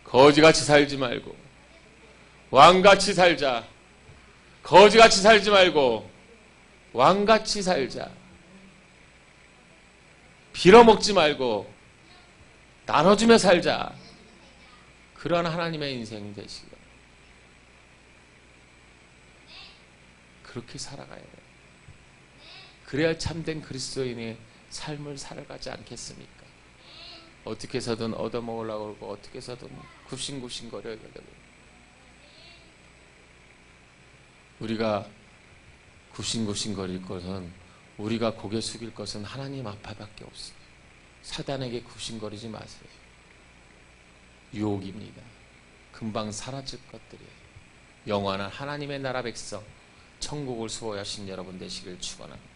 거지같이 살지 말고 왕같이 살자. 거지같이 살지 말고 왕같이 살자. 빌어먹지 말고 나눠주며 살자. 그런 하나님의 인생이 되시고 그렇게 살아가야 돼요. 그래야 참된 그리스도인의 삶을 살아가지 않겠습니까? 어떻게 해서든 얻어먹으려고 그러고 어떻게 해서든 굽신굽신거려야 되고 우리가 굽신굽신거릴 것은 우리가 고개 숙일 것은 하나님 앞에밖에 없어요. 사단에게 굽신거리지 마세요. 유혹입니다. 금방 사라질 것들이에요. 영원한 하나님의 나라 백성 천국을 소유하신 여러분 되시길 축원합니다.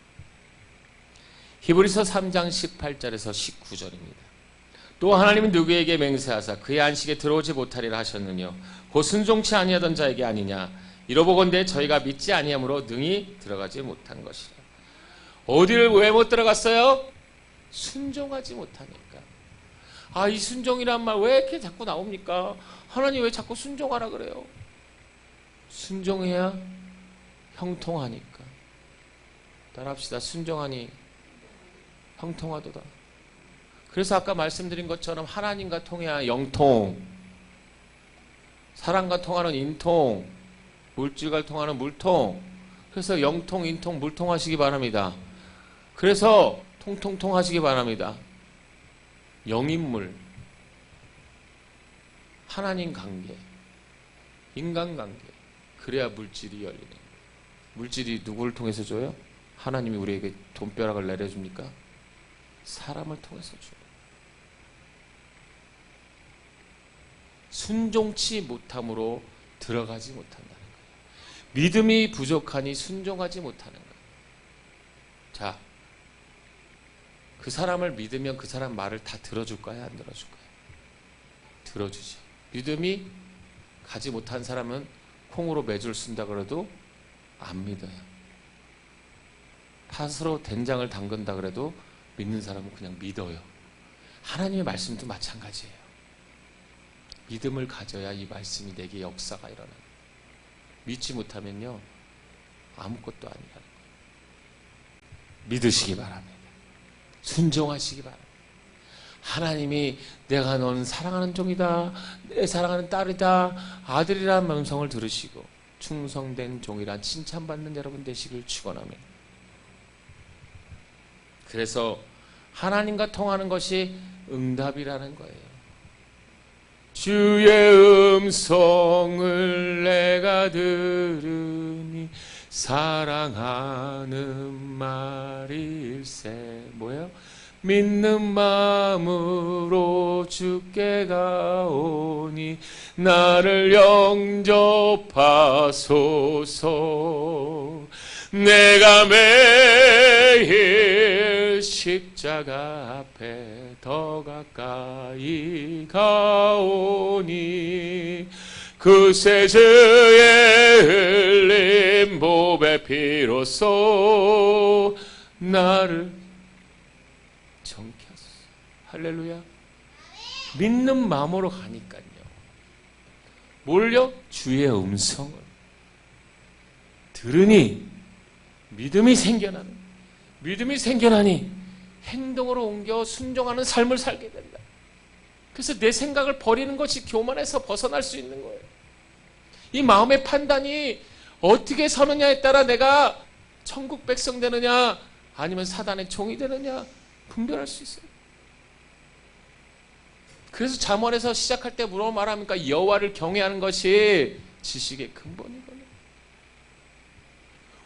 히브리서 3장 18절에서 19절입니다. 또 하나님은 누구에게 맹세하사 그의 안식에 들어오지 못하리라 하셨느냐 곧 순종치 아니하던 자에게 아니냐 이러보건대 저희가 믿지 아니함으로 능히 들어가지 못한 것이라. 어디를 왜 못 들어갔어요? 순종하지 못하니까. 이 순종이란 말 왜 이렇게 자꾸 나옵니까? 하나님 왜 자꾸 순종하라 그래요? 순종해야 형통하니까. 따라합시다. 순종하니 형통하도다. 그래서 아까 말씀드린 것처럼 하나님과 통해야 영통, 사람과 통하는 인통, 물질과 통하는 물통. 그래서 영통, 인통, 물통 하시기 바랍니다. 그래서 통통통 하시기 바랍니다. 영인물, 하나님 관계, 인간관계. 그래야 물질이 열리는 거예요. 물질이 누구를 통해서 줘요? 하나님이 우리에게 돈벼락을 내려줍니까? 사람을 통해서 줘요. 순종치 못함으로 들어가지 못한다는 거예요. 믿음이 부족하니 순종하지 못하는 거예요. 자, 그 사람을 믿으면 그 사람 말을 다 들어줄까요? 안 들어줄까요? 들어주죠. 믿음이 가지 못한 사람은 콩으로 매줄 쓴다 그래도 안 믿어요. 팥으로 된장을 담근다 그래도 믿는 사람은 그냥 믿어요. 하나님의 말씀도 마찬가지예요. 믿음을 가져야 이 말씀이 내게 역사가 일어나요. 믿지 못하면요 아무것도 아니라는 거예요. 믿으시기 바랍니다. 순종하시기 바랍니다. 하나님이 내가 너는 사랑하는 종이다, 내 사랑하는 딸이다, 아들이라는 음성을 들으시고 충성된 종이란 칭찬받는 여러분 되시길 축원합니다. 그래서 하나님과 통하는 것이 응답이라는 거예요. 주의 음성을 내가 들으니 사랑하는 말일세. 뭐예요? 믿는 마음으로 주께 가오니 나를 영접하소서. 내가 매일 십자가 앞에 더 가까이 가오니 그 세주의 흘린 보배 피로써 나를 정케 하소서. 할렐루야. 믿는 마음으로 가니까요. 뭘요? 주의 음성을 들으니 믿음이 생겨나니 행동으로 옮겨 순종하는 삶을 살게 된다. 그래서 내 생각을 버리는 것이 교만에서 벗어날 수 있는 거예요. 이 마음의 판단이 어떻게 서느냐에 따라 내가 천국 백성 되느냐 아니면 사단의 종이 되느냐 분별할 수 있어요. 그래서 잠언에서 시작할 때 뭐라고 말합니까? 여호와를 경외하는 것이 지식의 근본이거든요.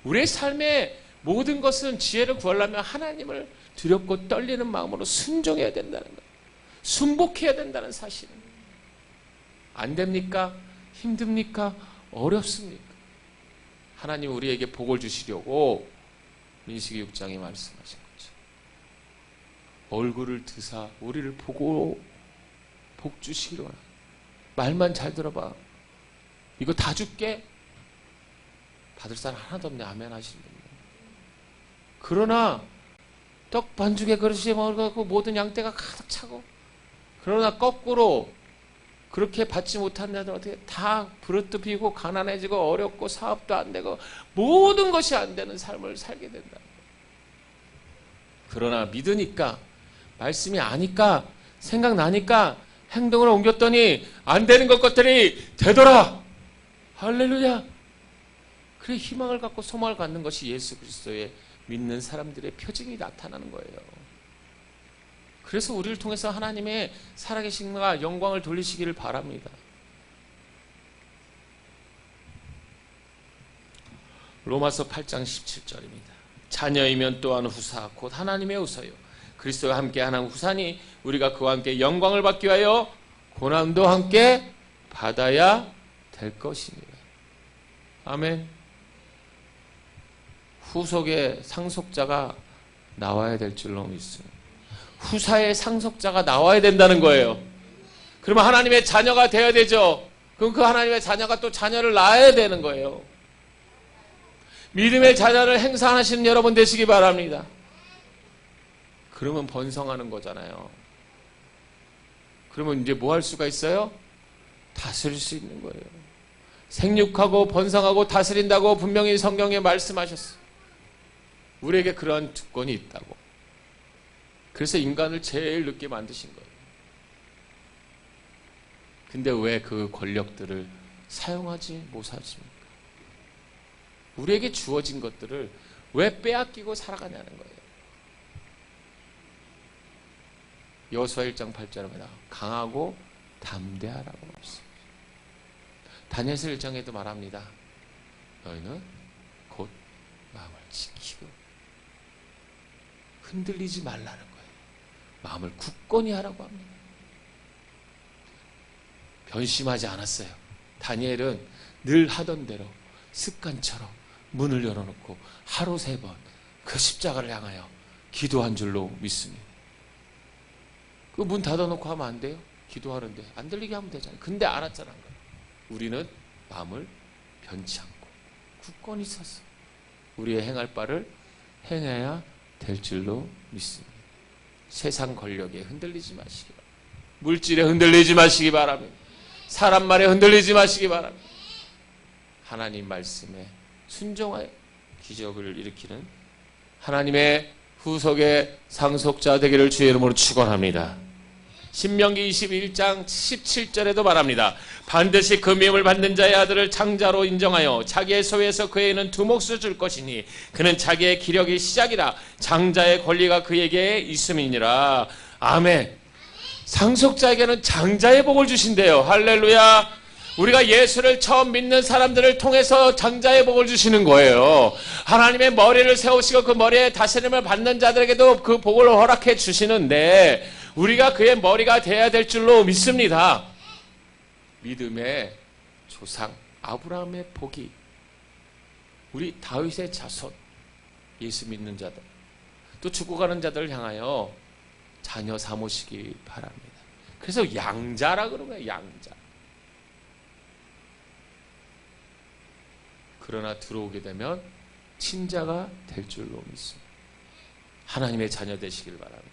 우리의 삶의 모든 것은 지혜를 구하려면 하나님을 두렵고 떨리는 마음으로 순종해야 된다는 거예요. 순복해야 된다는 사실은. 안 됩니까? 힘듭니까? 어렵습니까? 하나님 우리에게 복을 주시려고 민수기 6장에 말씀하신 거죠. 얼굴을 드사 우리를 보고 복 주시기로 하라. 말만 잘 들어봐. 이거 다 줄게. 받을 사람 하나도 없네. 아멘 하시는 분들. 그러나 떡 반죽에 그릇에 먹어갖고 모든 양떼가 가득 차고 그러나 거꾸로 그렇게 받지 못한 자들은 어떻게 다 부르뜨비고 가난해지고 어렵고 사업도 안 되고 모든 것이 안 되는 삶을 살게 된다. 그러나 믿으니까, 말씀이 아니까, 생각나니까 행동을 옮겼더니 안 되는 것들이 되더라. 할렐루야. 그래, 희망을 갖고 소망을 갖는 것이 예수 그리스도의 믿는 사람들의 표징이 나타나는 거예요. 그래서 우리를 통해서 하나님의 살아계신과 영광을 돌리시기를 바랍니다. 로마서 8장 17절입니다. 자녀이면 또한 후사 곧 하나님의 후사요 그리스도와 함께 하는 후사니 우리가 그와 함께 영광을 받기 위하여 고난도 함께 받아야 될 것입니다. 아멘. 후속의 상속자가 나와야 될 줄로 믿습니다. 후사의 상속자가 나와야 된다는 거예요. 그러면 하나님의 자녀가 되어야 되죠. 그럼 그 하나님의 자녀가 또 자녀를 낳아야 되는 거예요. 믿음의 자녀를 행사하시는 여러분 되시기 바랍니다. 그러면 번성하는 거잖아요. 그러면 이제 뭐 할 수가 있어요? 다스릴 수 있는 거예요. 생육하고 번성하고 다스린다고 분명히 성경에 말씀하셨어요. 우리에게 그러한 특권이 있다고. 그래서 인간을 제일 늦게 만드신 거예요. 근데 왜 그 권력들을 사용하지 못하십니까? 우리에게 주어진 것들을 왜 빼앗기고 살아가냐는 거예요. 여호수아 1장 8절입니다. 강하고 담대하라고 말씀합니다. 다니엘서 1장에도 말합니다. 너희는 곧 마음을 지키고 흔들리지 말라는 거예요. 마음을 굳건히 하라고 합니다. 변심하지 않았어요. 다니엘은 늘 하던 대로 습관처럼 문을 열어놓고 하루 3번 그 십자가를 향하여 기도한 줄로 믿습니다. 그 문 닫아놓고 하면 안 돼요? 기도하는데 안 들리게 하면 되잖아요. 근데 알았잖아요. 우리는 마음을 변치 않고 굳건히 서서 우리의 행할 바를 행해야 될 줄로 믿습니다. 세상 권력에 흔들리지 마시기 바랍니다. 물질에 흔들리지 마시기 바랍니다. 사람 말에 흔들리지 마시기 바랍니다. 하나님 말씀에 순종하여 기적을 일으키는 하나님의 후속의 상속자 되기를 주의 이름으로 축원합니다. 신명기 21장 17절에도 말합니다. 반드시 금임을 받는 자의 아들을 장자로 인정하여 자기의 소유에서 그에게는 2몫을 줄 것이니 그는 자기의 기력이 시작이라 장자의 권리가 그에게 있음이니라. 아멘. 상속자에게는 장자의 복을 주신대요. 할렐루야. 우리가 예수를 처음 믿는 사람들을 통해서 장자의 복을 주시는 거예요. 하나님의 머리를 세우시고 그 머리에 다스림을 받는 자들에게도 그 복을 허락해 주시는데 우리가 그의 머리가 되어야 될 줄로 믿습니다. 믿음의 조상 아브라함의 복이 우리 다윗의 자손 예수 믿는 자들 또 죽어가는 자들을 향하여 자녀 삼으시기 바랍니다. 그래서 양자라 그런 거예요. 양자. 그러나 들어오게 되면 친자가 될 줄로 믿습니다. 하나님의 자녀 되시길 바랍니다.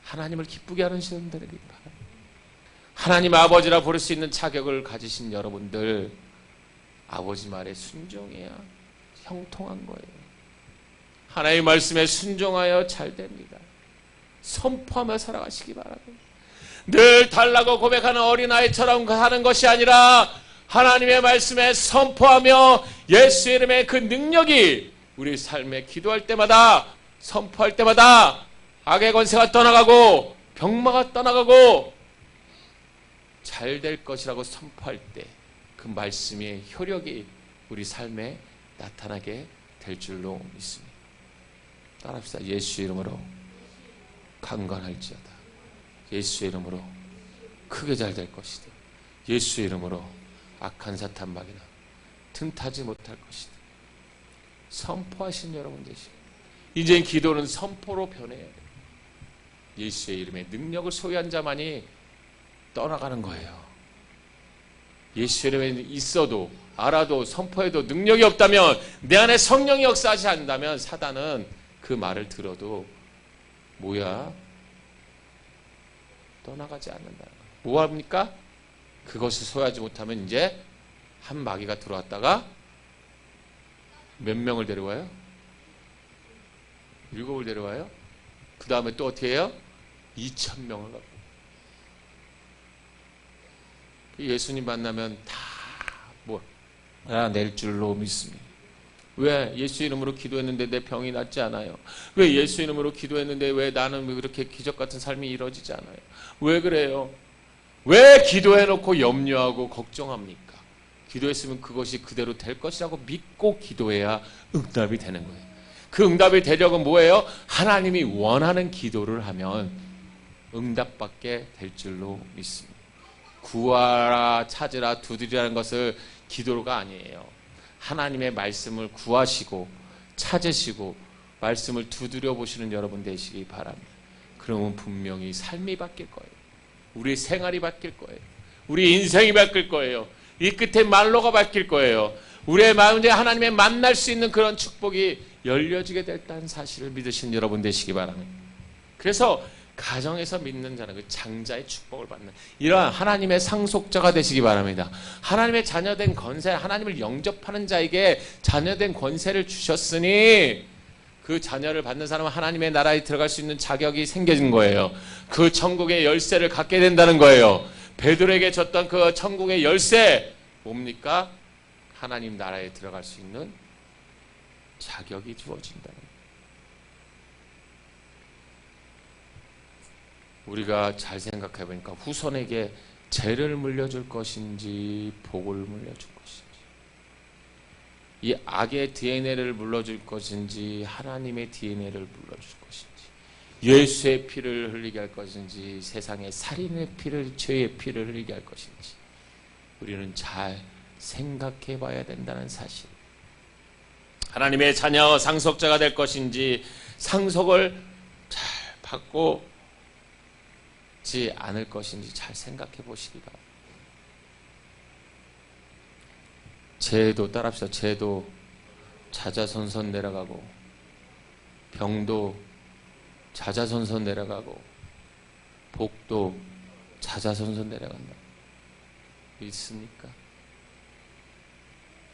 하나님을 기쁘게 하는 시간 되길 바랍니다. 하나님 아버지라 부를 수 있는 자격을 가지신 여러분들 아버지 말에 순종해야 형통한 거예요. 하나님의 말씀에 순종하여 잘 됩니다. 선포하며 살아가시기 바랍니다. 늘 달라고 고백하는 어린아이처럼 하는 것이 아니라 하나님의 말씀에 선포하며 예수 이름의 그 능력이 우리 삶에 기도할 때마다 선포할 때마다 악의 권세가 떠나가고 병마가 떠나가고 잘 될 것이라고 선포할 때 그 말씀의 효력이 우리 삶에 나타나게 될 줄로 믿습니다. 따라합시다. 예수 이름으로 강건할지어다. 예수 이름으로 크게 잘 될 것이다. 예수 이름으로 악한 사탄 막이나 틈타지 못할 것이다. 선포하신 여러분 되시고 이제 기도는 선포로 변해야 돼요. 예수의 이름에 능력을 소유한 자만이 떠나가는 거예요. 예수 이름에 있어도 알아도 선포해도 능력이 없다면 내 안에 성령이 역사하지 않는다면 사단은 그 말을 들어도 뭐야? 떠나가지 않는다는 거예요. 뭐합니까? 그것을 소유하지 못하면 이제 한 마귀가 들어왔다가 몇 명을 데려와요? 7을 데려와요? 그 다음에 또 어떻게 해요? 2,000명을 갖고. 예수님 만나면 다 낼 줄로 믿습니다. 왜? 예수 이름으로 기도했는데 내 병이 낫지 않아요? 왜 예수 이름으로 기도했는데 왜 나는 왜 그렇게 기적 같은 삶이 이루어지지 않아요? 왜 그래요? 왜 기도해놓고 염려하고 걱정합니까? 기도했으면 그것이 그대로 될 것이라고 믿고 기도해야 응답이 되는 거예요. 그 응답이 되려고 뭐예요? 하나님이 원하는 기도를 하면 응답받게 될 줄로 믿습니다. 구하라, 찾으라, 두드리라는 것을 기도가 아니에요. 하나님의 말씀을 구하시고 찾으시고 말씀을 두드려 보시는 여러분 되시기 바랍니다. 그러면 분명히 삶이 바뀔 거예요. 우리 생활이 바뀔 거예요. 우리 인생이 바뀔 거예요. 이 끝에 말로가 바뀔 거예요. 우리의 마음에 하나님의 만날 수 있는 그런 축복이 열려지게 됐다는 사실을 믿으신 여러분 되시기 바랍니다. 그래서 가정에서 믿는 자는 그 장자의 축복을 받는 이러한 하나님의 상속자가 되시기 바랍니다. 하나님의 자녀된 권세, 하나님을 영접하는 자에게 자녀된 권세를 주셨으니 그 자녀를 받는 사람은 하나님의 나라에 들어갈 수 있는 자격이 생겨진 거예요. 그 천국의 열쇠를 갖게 된다는 거예요. 베드로에게 줬던 그 천국의 열쇠 뭡니까? 하나님 나라에 들어갈 수 있는 자격이 주어진다는 거예요. 우리가 잘 생각해 보니까 후손에게 죄를 물려줄 것인지 복을 물려줄 것인지, 이 악의 DNA를 물려줄 것인지 하나님의 DNA를 물려줄 것인지, 예수의 피를 흘리게 할 것인지 세상의 살인의 피를, 죄의 피를 흘리게 할 것인지 우리는 잘 생각해 봐야 된다는 사실. 하나님의 자녀 상속자가 될 것인지 상속을 잘 받고 않을 것인지 잘 생각해 보시기 바랍니다. 죄도 따라합시다. 죄도 자자손손 내려가고 병도 자자손손 내려가고 복도 자자손손 내려간다. 믿습니까?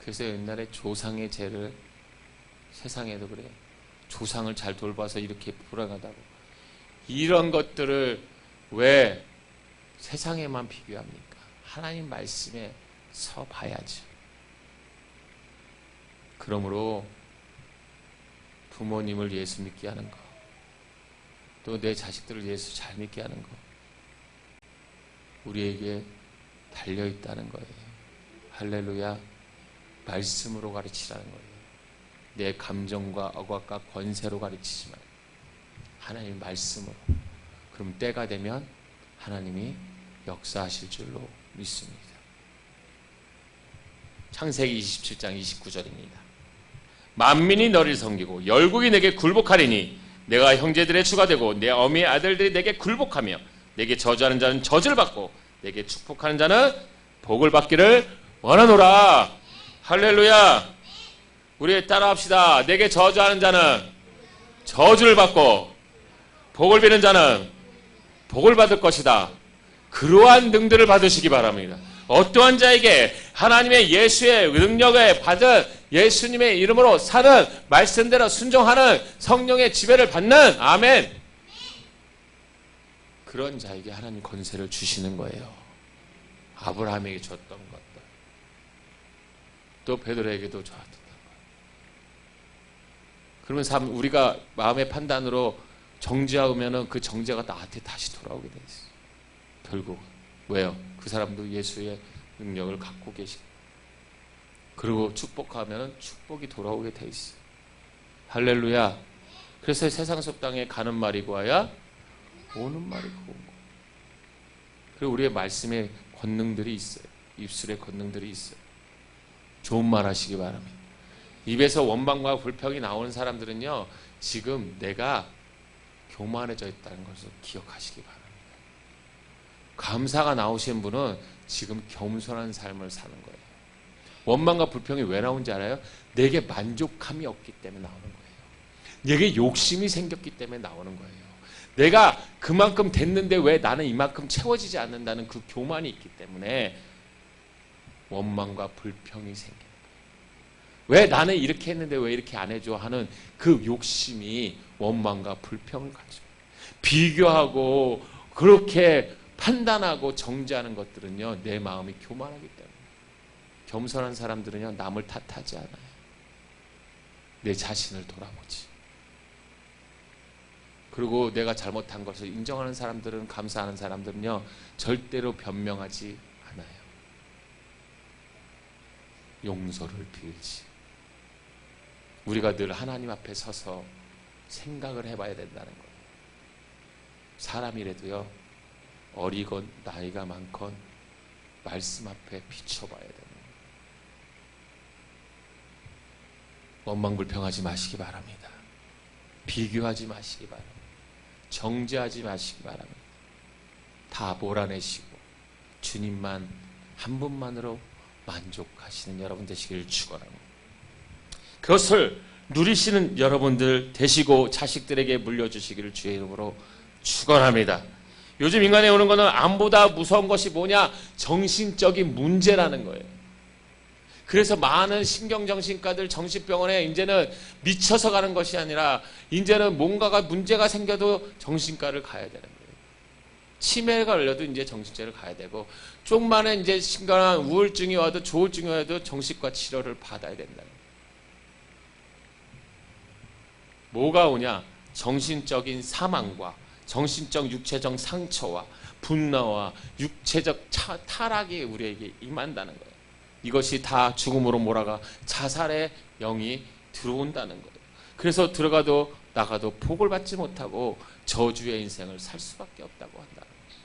그래서 옛날에 조상의 죄를 세상에도 그래요. 조상을 잘 돌봐서 이렇게 불행하다고. 이런 것들을 왜 세상에만 비교합니까? 하나님 말씀에 서 봐야죠. 그러므로 부모님을 예수 믿게 하는 거, 또 내 자식들을 예수 잘 믿게 하는 거, 우리에게 달려있다는 거예요. 할렐루야. 말씀으로 가르치라는 거예요. 내 감정과 억압과 권세로 가르치지 말고 하나님 말씀으로. 그럼 때가 되면 하나님이 역사하실 줄로 믿습니다. 창세기 27장 29절입니다. 만민이 너를 섬기고 열국이 내게 굴복하리니 내가 형제들의 주가 되고 내 어미의 아들들이 내게 굴복하며 내게 저주하는 자는 저주를 받고 내게 축복하는 자는 복을 받기를 원하노라. 할렐루야. 우리 따라합시다. 내게 저주하는 자는 저주를 받고 복을 비는 자는 복을 받을 것이다. 그러한 능들을 받으시기 바랍니다. 어떠한 자에게 하나님의 예수의 능력에 받은 예수님의 이름으로 사는 말씀대로 순종하는 성령의 지배를 받는 아멘. 그런 자에게 하나님 권세를 주시는 거예요. 아브라함에게 줬던 것들, 또 베드로에게도 줬던 것. 그러면 우리가 마음의 판단으로 정죄하면은 그 정죄가 나한테 다시 돌아오게 돼 있어요. 결국 왜요? 그 사람도 예수의 능력을 갖고 계시고, 그리고 축복하면은 축복이 돌아오게 돼 있어요. 할렐루야. 그래서 세상 속 땅에 가는 말이 고와야 오는 말이 고운 거. 그리고 우리의 말씀에 권능들이 있어요. 입술에 권능들이 있어요. 좋은 말 하시기 바랍니다. 입에서 원망과 불평이 나오는 사람들은요, 지금 내가 교만해져 있다는 것을 기억하시기 바랍니다. 감사가 나오신 분은 지금 겸손한 삶을 사는 거예요. 원망과 불평이 왜 나오는지 알아요? 내게 만족함이 없기 때문에 나오는 거예요. 내게 욕심이 생겼기 때문에 나오는 거예요. 내가 그만큼 됐는데 왜 나는 이만큼 채워지지 않는다는 그 교만이 있기 때문에 원망과 불평이 생겨요. 왜 나는 이렇게 했는데 왜 이렇게 안 해줘 하는 그 욕심이 원망과 불평을 가지고, 비교하고 그렇게 판단하고 정죄하는 것들은요, 내 마음이 교만하기 때문에. 겸손한 사람들은요, 남을 탓하지 않아요. 내 자신을 돌아보지. 그리고 내가 잘못한 것을 인정하는 사람들은, 감사하는 사람들은요, 절대로 변명하지 않아요. 용서를 빌지. 우리가 늘 하나님 앞에 서서 생각을 해봐야 된다는 거예요. 사람이라도요, 어리건 나이가 많건 말씀 앞에 비춰봐야 되는 거예요. 원망불평하지 마시기 바랍니다. 비교하지 마시기 바랍니다. 정죄하지 마시기 바랍니다. 다 몰아내시고 주님만 한 분만으로 만족하시는 여러분 되시기를 축원합니다. 그것을 누리시는 여러분들 되시고 자식들에게 물려주시기를 주의 이름으로 축원합니다. 요즘 인간에 오는 것은 암보다 무서운 것이 뭐냐? 정신적인 문제라는 거예요. 그래서 많은 신경정신과들, 정신병원에 이제는 미쳐서 가는 것이 아니라 이제는 뭔가가 문제가 생겨도 정신과를 가야 되는 거예요. 치매가 걸려도 이제 정신과를 가야 되고, 좀만에 이제 심각한 우울증이 와도 조울증이 와도 정신과 치료를 받아야 된다. 뭐가 오냐? 정신적인 사망과 정신적 육체적 상처와 분노와 육체적 타락이 우리에게 임한다는 거예요. 이것이 다 죽음으로 몰아가 자살의 영이 들어온다는 거예요. 그래서 들어가도 나가도 복을 받지 못하고 저주의 인생을 살 수밖에 없다고 한다는 거예요.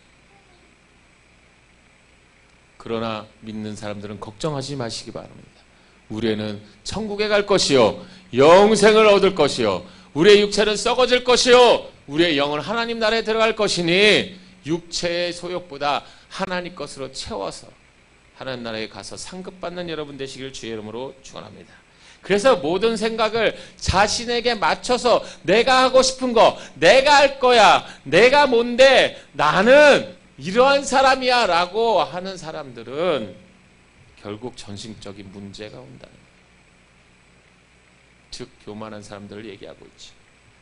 그러나 믿는 사람들은 걱정하지 마시기 바랍니다. 우리는 천국에 갈 것이요, 영생을 얻을 것이요, 우리의 육체는 썩어질 것이요, 우리의 영은 하나님 나라에 들어갈 것이니 육체의 소욕보다 하나님 것으로 채워서 하나님 나라에 가서 상급받는 여러분 되시길 주의 이름으로 축원합니다. 그래서 모든 생각을 자신에게 맞춰서 내가 하고 싶은 거, 내가 할 거야, 내가 뭔데, 나는 이러한 사람이야 라고 하는 사람들은 결국 정신적인 문제가 온다는 거예요. 즉 교만한 사람들을 얘기하고 있죠.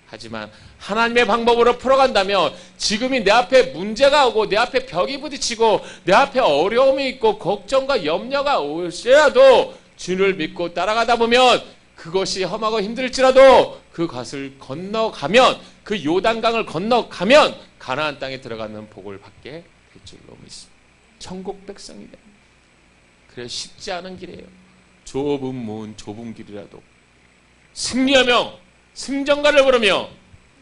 하지만 하나님의 방법으로 풀어간다면 지금이 내 앞에 문제가 오고 내 앞에 벽이 부딪히고 내 앞에 어려움이 있고 걱정과 염려가 올지라도 주를 믿고 따라가다 보면 그것이 험하고 힘들지라도 그것을 건너가면, 그 요단강을 건너가면 가나안 땅에 들어가는 복을 받게 될 줄로 믿습니다. 천국 백성이 됩니다. 그래 쉽지 않은 길이에요. 좁은 문, 좁은 길이라도 승리하며 승전가를 부르며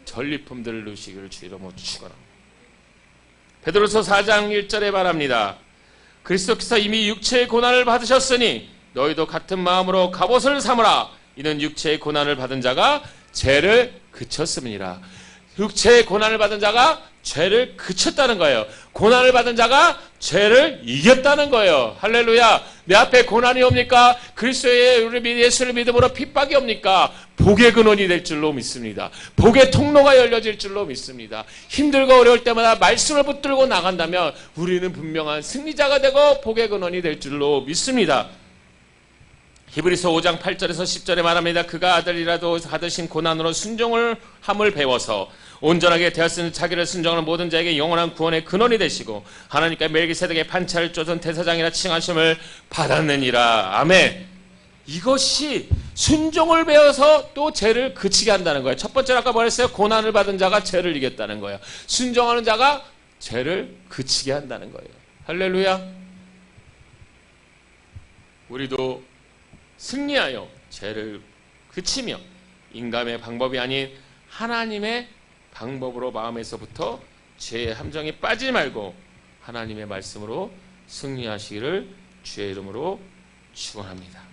전리품들을 누시기를 주 이름으로 축원합니다. 베드로서 4장 1절에 말합니다. 그리스도께서 이미 육체의 고난을 받으셨으니 너희도 같은 마음으로 갑옷을 삼으라. 이는 육체의 고난을 받은 자가 죄를 그쳤음이니라. 육체의 고난을 받은 자가 죄를 그쳤다는 거예요. 고난을 받은 자가 죄를 이겼다는 거예요. 할렐루야. 내 앞에 고난이 옵니까? 그리스도의 우리 예수를 믿음으로 핍박이 옵니까? 복의 근원이 될 줄로 믿습니다. 복의 통로가 열려질 줄로 믿습니다. 힘들고 어려울 때마다 말씀을 붙들고 나간다면 우리는 분명한 승리자가 되고 복의 근원이 될 줄로 믿습니다. 히브리서 5장 8절에서 10절에 말합니다. 그가 아들이라도 받으신 고난으로 순종을 함을 배워서 온전하게 되었으니 자기를 순종하는 모든 자에게 영원한 구원의 근원이 되시고 하나님께 멜기세덱의 판차를 쫓은 대사장이라 칭하심을 받았느니라. 아멘. 이것이 순종을 배워서 또 죄를 그치게 한다는 거예요. 첫 번째로 아까 말했어요. 고난을 받은 자가 죄를 이겼다는 거예요. 순종하는 자가 죄를 그치게 한다는 거예요. 할렐루야. 우리도 승리하여 죄를 그치며 인간의 방법이 아닌 하나님의 방법으로 마음에서부터 죄의 함정에 빠지지 말고 하나님의 말씀으로 승리하시기를 주의 이름으로 축원합니다.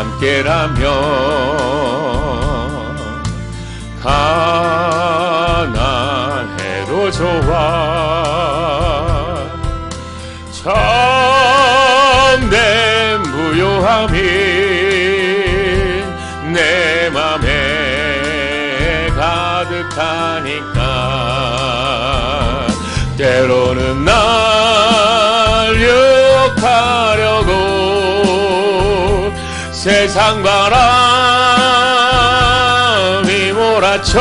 함께라면 가난해도 좋아. 참된 부요함이 내 맘에 가득하니까 때로는 날 유혹하려고 세상 바람이 몰아쳐와도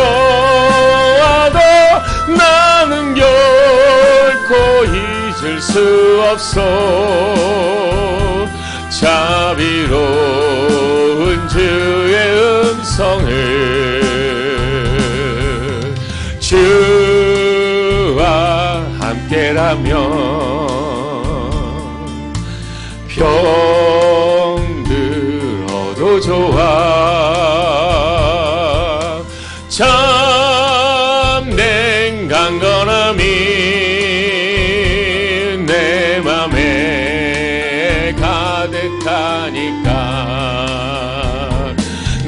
나는 결코 잊을 수 없어. 자비로운 주의 음성을 주와 함께라면 병들어도 좋아. 참된 강건함이 내 맘에 가득하니까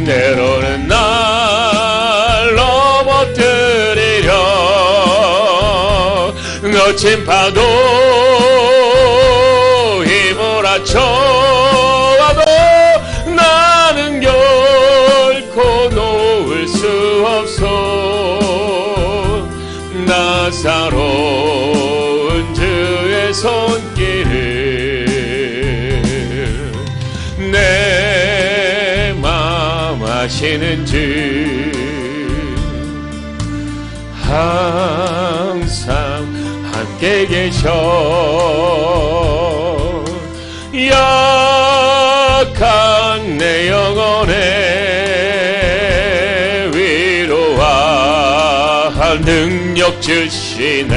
때로는 날 넘어뜨리려 거친 파도 휘몰아쳐와도 나는 결코 놓을 수 없어. 나사로운 주의 손길을 내 맘 아시는 주 항상 함께 계셔. 약한 내 영혼에 위로와 능력 주시네.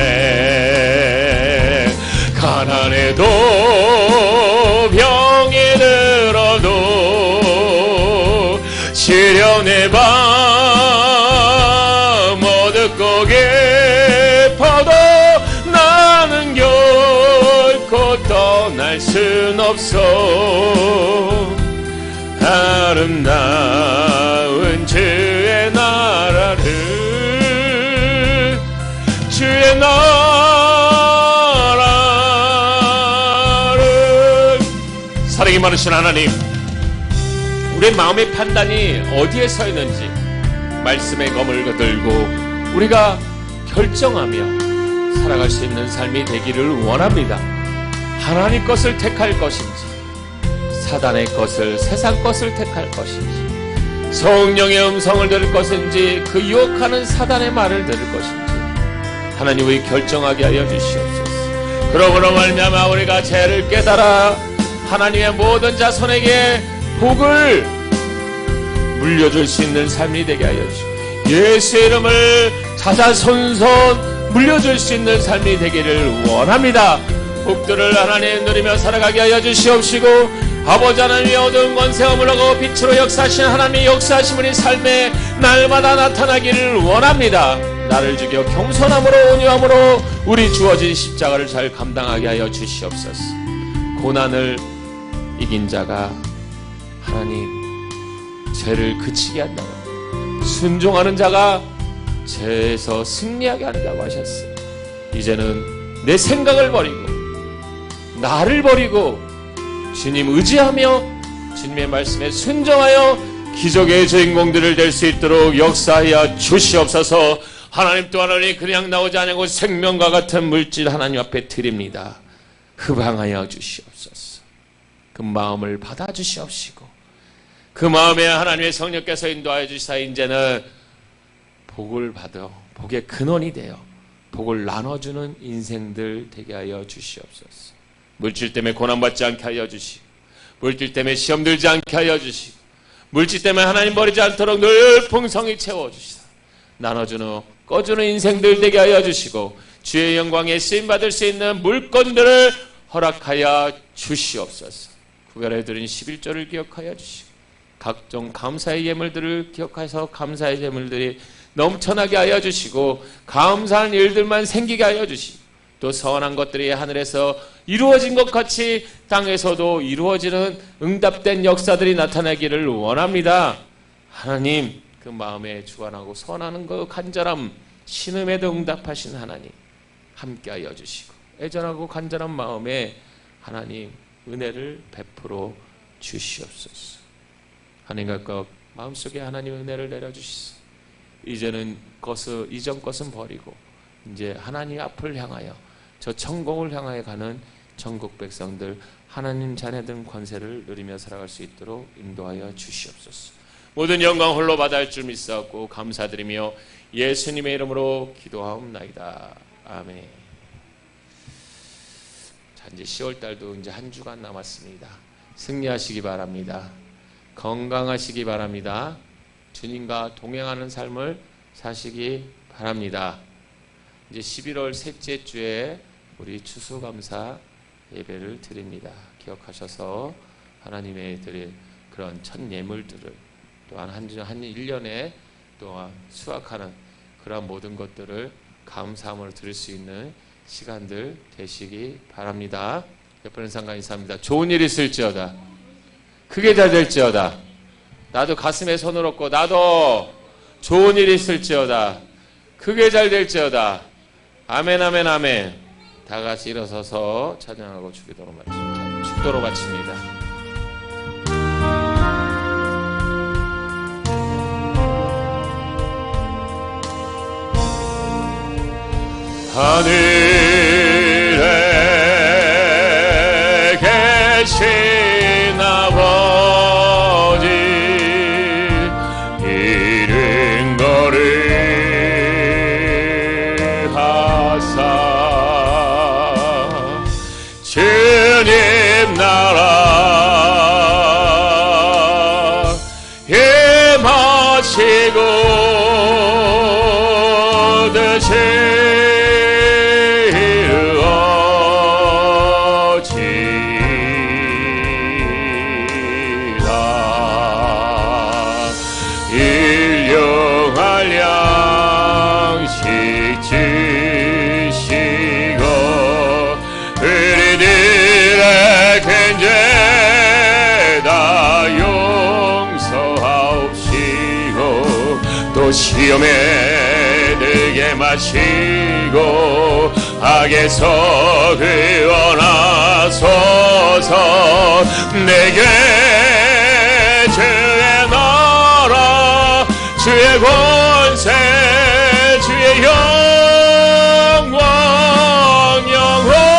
가난해도 병이 들어도 시련의 밤 어둡고 깊어도 나는 결코 떠날 순 없어. 아름다운 주의 나라를 주의 나라를. 사랑이 많으신 하나님, 우리의 마음의 판단이 어디에 서 있는지 말씀의 검을 들고 우리가 결정하며 살아갈 수 있는 삶이 되기를 원합니다. 하나님 것을 택할 것인지 사단의 것을, 세상 것을 택할 것인지, 성령의 음성을 들을 것인지 그 유혹하는 사단의 말을 들을 것인지 하나님의 결정하게 하여 주시옵소서. 그러므로 말미암아 우리가 죄를 깨달아 하나님의 모든 자손에게 복을 물려줄 수 있는 삶이 되게 하여 주시옵소서. 예수의 이름을 자자손손 물려줄 수 있는 삶이 되기를 원합니다. 복들을 하나님 누리며 살아가게 하여 주시옵시고, 아버지 하나님의 어두운 권세가 물러가고 빛으로 역사하신 하나님의 역사하심 우리 삶에 날마다 나타나기를 원합니다. 나를 죽여 겸손함으로 온유함으로 우리 주어진 십자가를 잘 감당하게 하여 주시옵소서. 고난을 이긴 자가 하나님 죄를 그치게 한다고, 순종하는 자가 죄에서 승리하게 한다고 하셨어요. 이제는 내 생각을 버리고 나를 버리고 주님 의지하며 주님의 말씀에 순종하여 기적의 주인공들을 될 수 있도록 역사하여 주시옵소서. 하나님 또 하나님 그냥 나오지 않고 생명과 같은 물질 하나님 앞에 드립니다. 흡항하여 주시옵소서. 그 마음을 받아 주시옵시고 그 마음에 하나님의 성령께서 인도하여 주시사 이제는 복을 받아 복의 근원이 되어 복을 나눠주는 인생들 되게 하여 주시옵소서. 물질 때문에 고난받지 않게 하여 주시고, 물질 때문에 시험 들지 않게 하여 주시고, 물질 때문에 하나님 버리지 않도록 늘 풍성히 채워주시사 나눠주는 꺼주는 인생들 되게 하여 주시고, 주의 영광에 쓰임받을 수 있는 물건들을 허락하여 주시옵소서. 구별해드린 11조를 기억하여 주시고 각종 감사의 예물들을 기억하여서 감사의 예물들이 넘쳐나게 하여 주시고 감사한 일들만 생기게 하여 주시고 또 선한 것들이 하늘에서 이루어진 것 같이 땅에서도 이루어지는 응답된 역사들이 나타나기를 원합니다. 하나님, 그 마음에 주관하고 선하는 그 간절함, 신음에도 응답하신 하나님 함께하여 주시고 애절하고 간절한 마음에 하나님 은혜를 베풀어 주시옵소서. 하나님과 마음속에 하나님 은혜를 내려주시소. 이제는 이전 것은 버리고 이제 하나님 앞을 향하여 저 천국을 향하여 가는 천국 백성들, 하나님 자녀된 권세를 누리며 살아갈 수 있도록 인도하여 주시옵소서. 모든 영광 홀로 받을 줄 믿사옵고 감사드리며 예수님의 이름으로 기도하옵나이다. 아멘. 자, 이제 10월달도 이제 한 주간 남았습니다. 승리하시기 바랍니다. 건강하시기 바랍니다. 주님과 동행하는 삶을 사시기 바랍니다. 이제 11월 셋째 주에 우리 추수감사 예배를 드립니다. 기억하셔서 하나님의 드릴 그런 첫 예물들을 또한 한 1년에 또한 수확하는 그런 모든 것들을 감사함으로 드릴 수 있는 시간들 되시기 바랍니다. 옆에는 상관 인사합니다. 좋은 일 있을지어다. 크게 잘 될지어다. 나도 가슴에 손을 얹고 나도 좋은 일 있을지어다. 크게 잘 될지어다. 아멘, 아멘, 아멘. 다 같이 일어서서 찬양하고 축도로 바칩니다. 하늘에 계신 아버지, 이른 거를 하사 주님 나라 임하시고 시험에 들게 마시고 악에서 구원하소서. 내게 주의 나라 주의 권세 주의 영광 영원히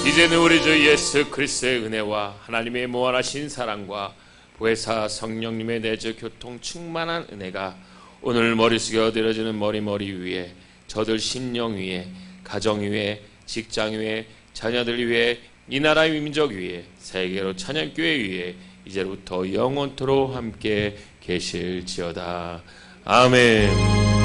이제는 우리 주 예수 그리스도의 은혜와 하나님의 무한하신 사랑과 보혜사 성령님의 내주 교통 충만한 은혜가 오늘 머릿속에 얹어지는 머리 위에 저들 심령 위에 가정 위에 직장 위에 자녀들 위에 이 나라의 민족 위에 세계로 찬양교회 위에 이제부터 영원토록 함께 계실지어다. 아멘.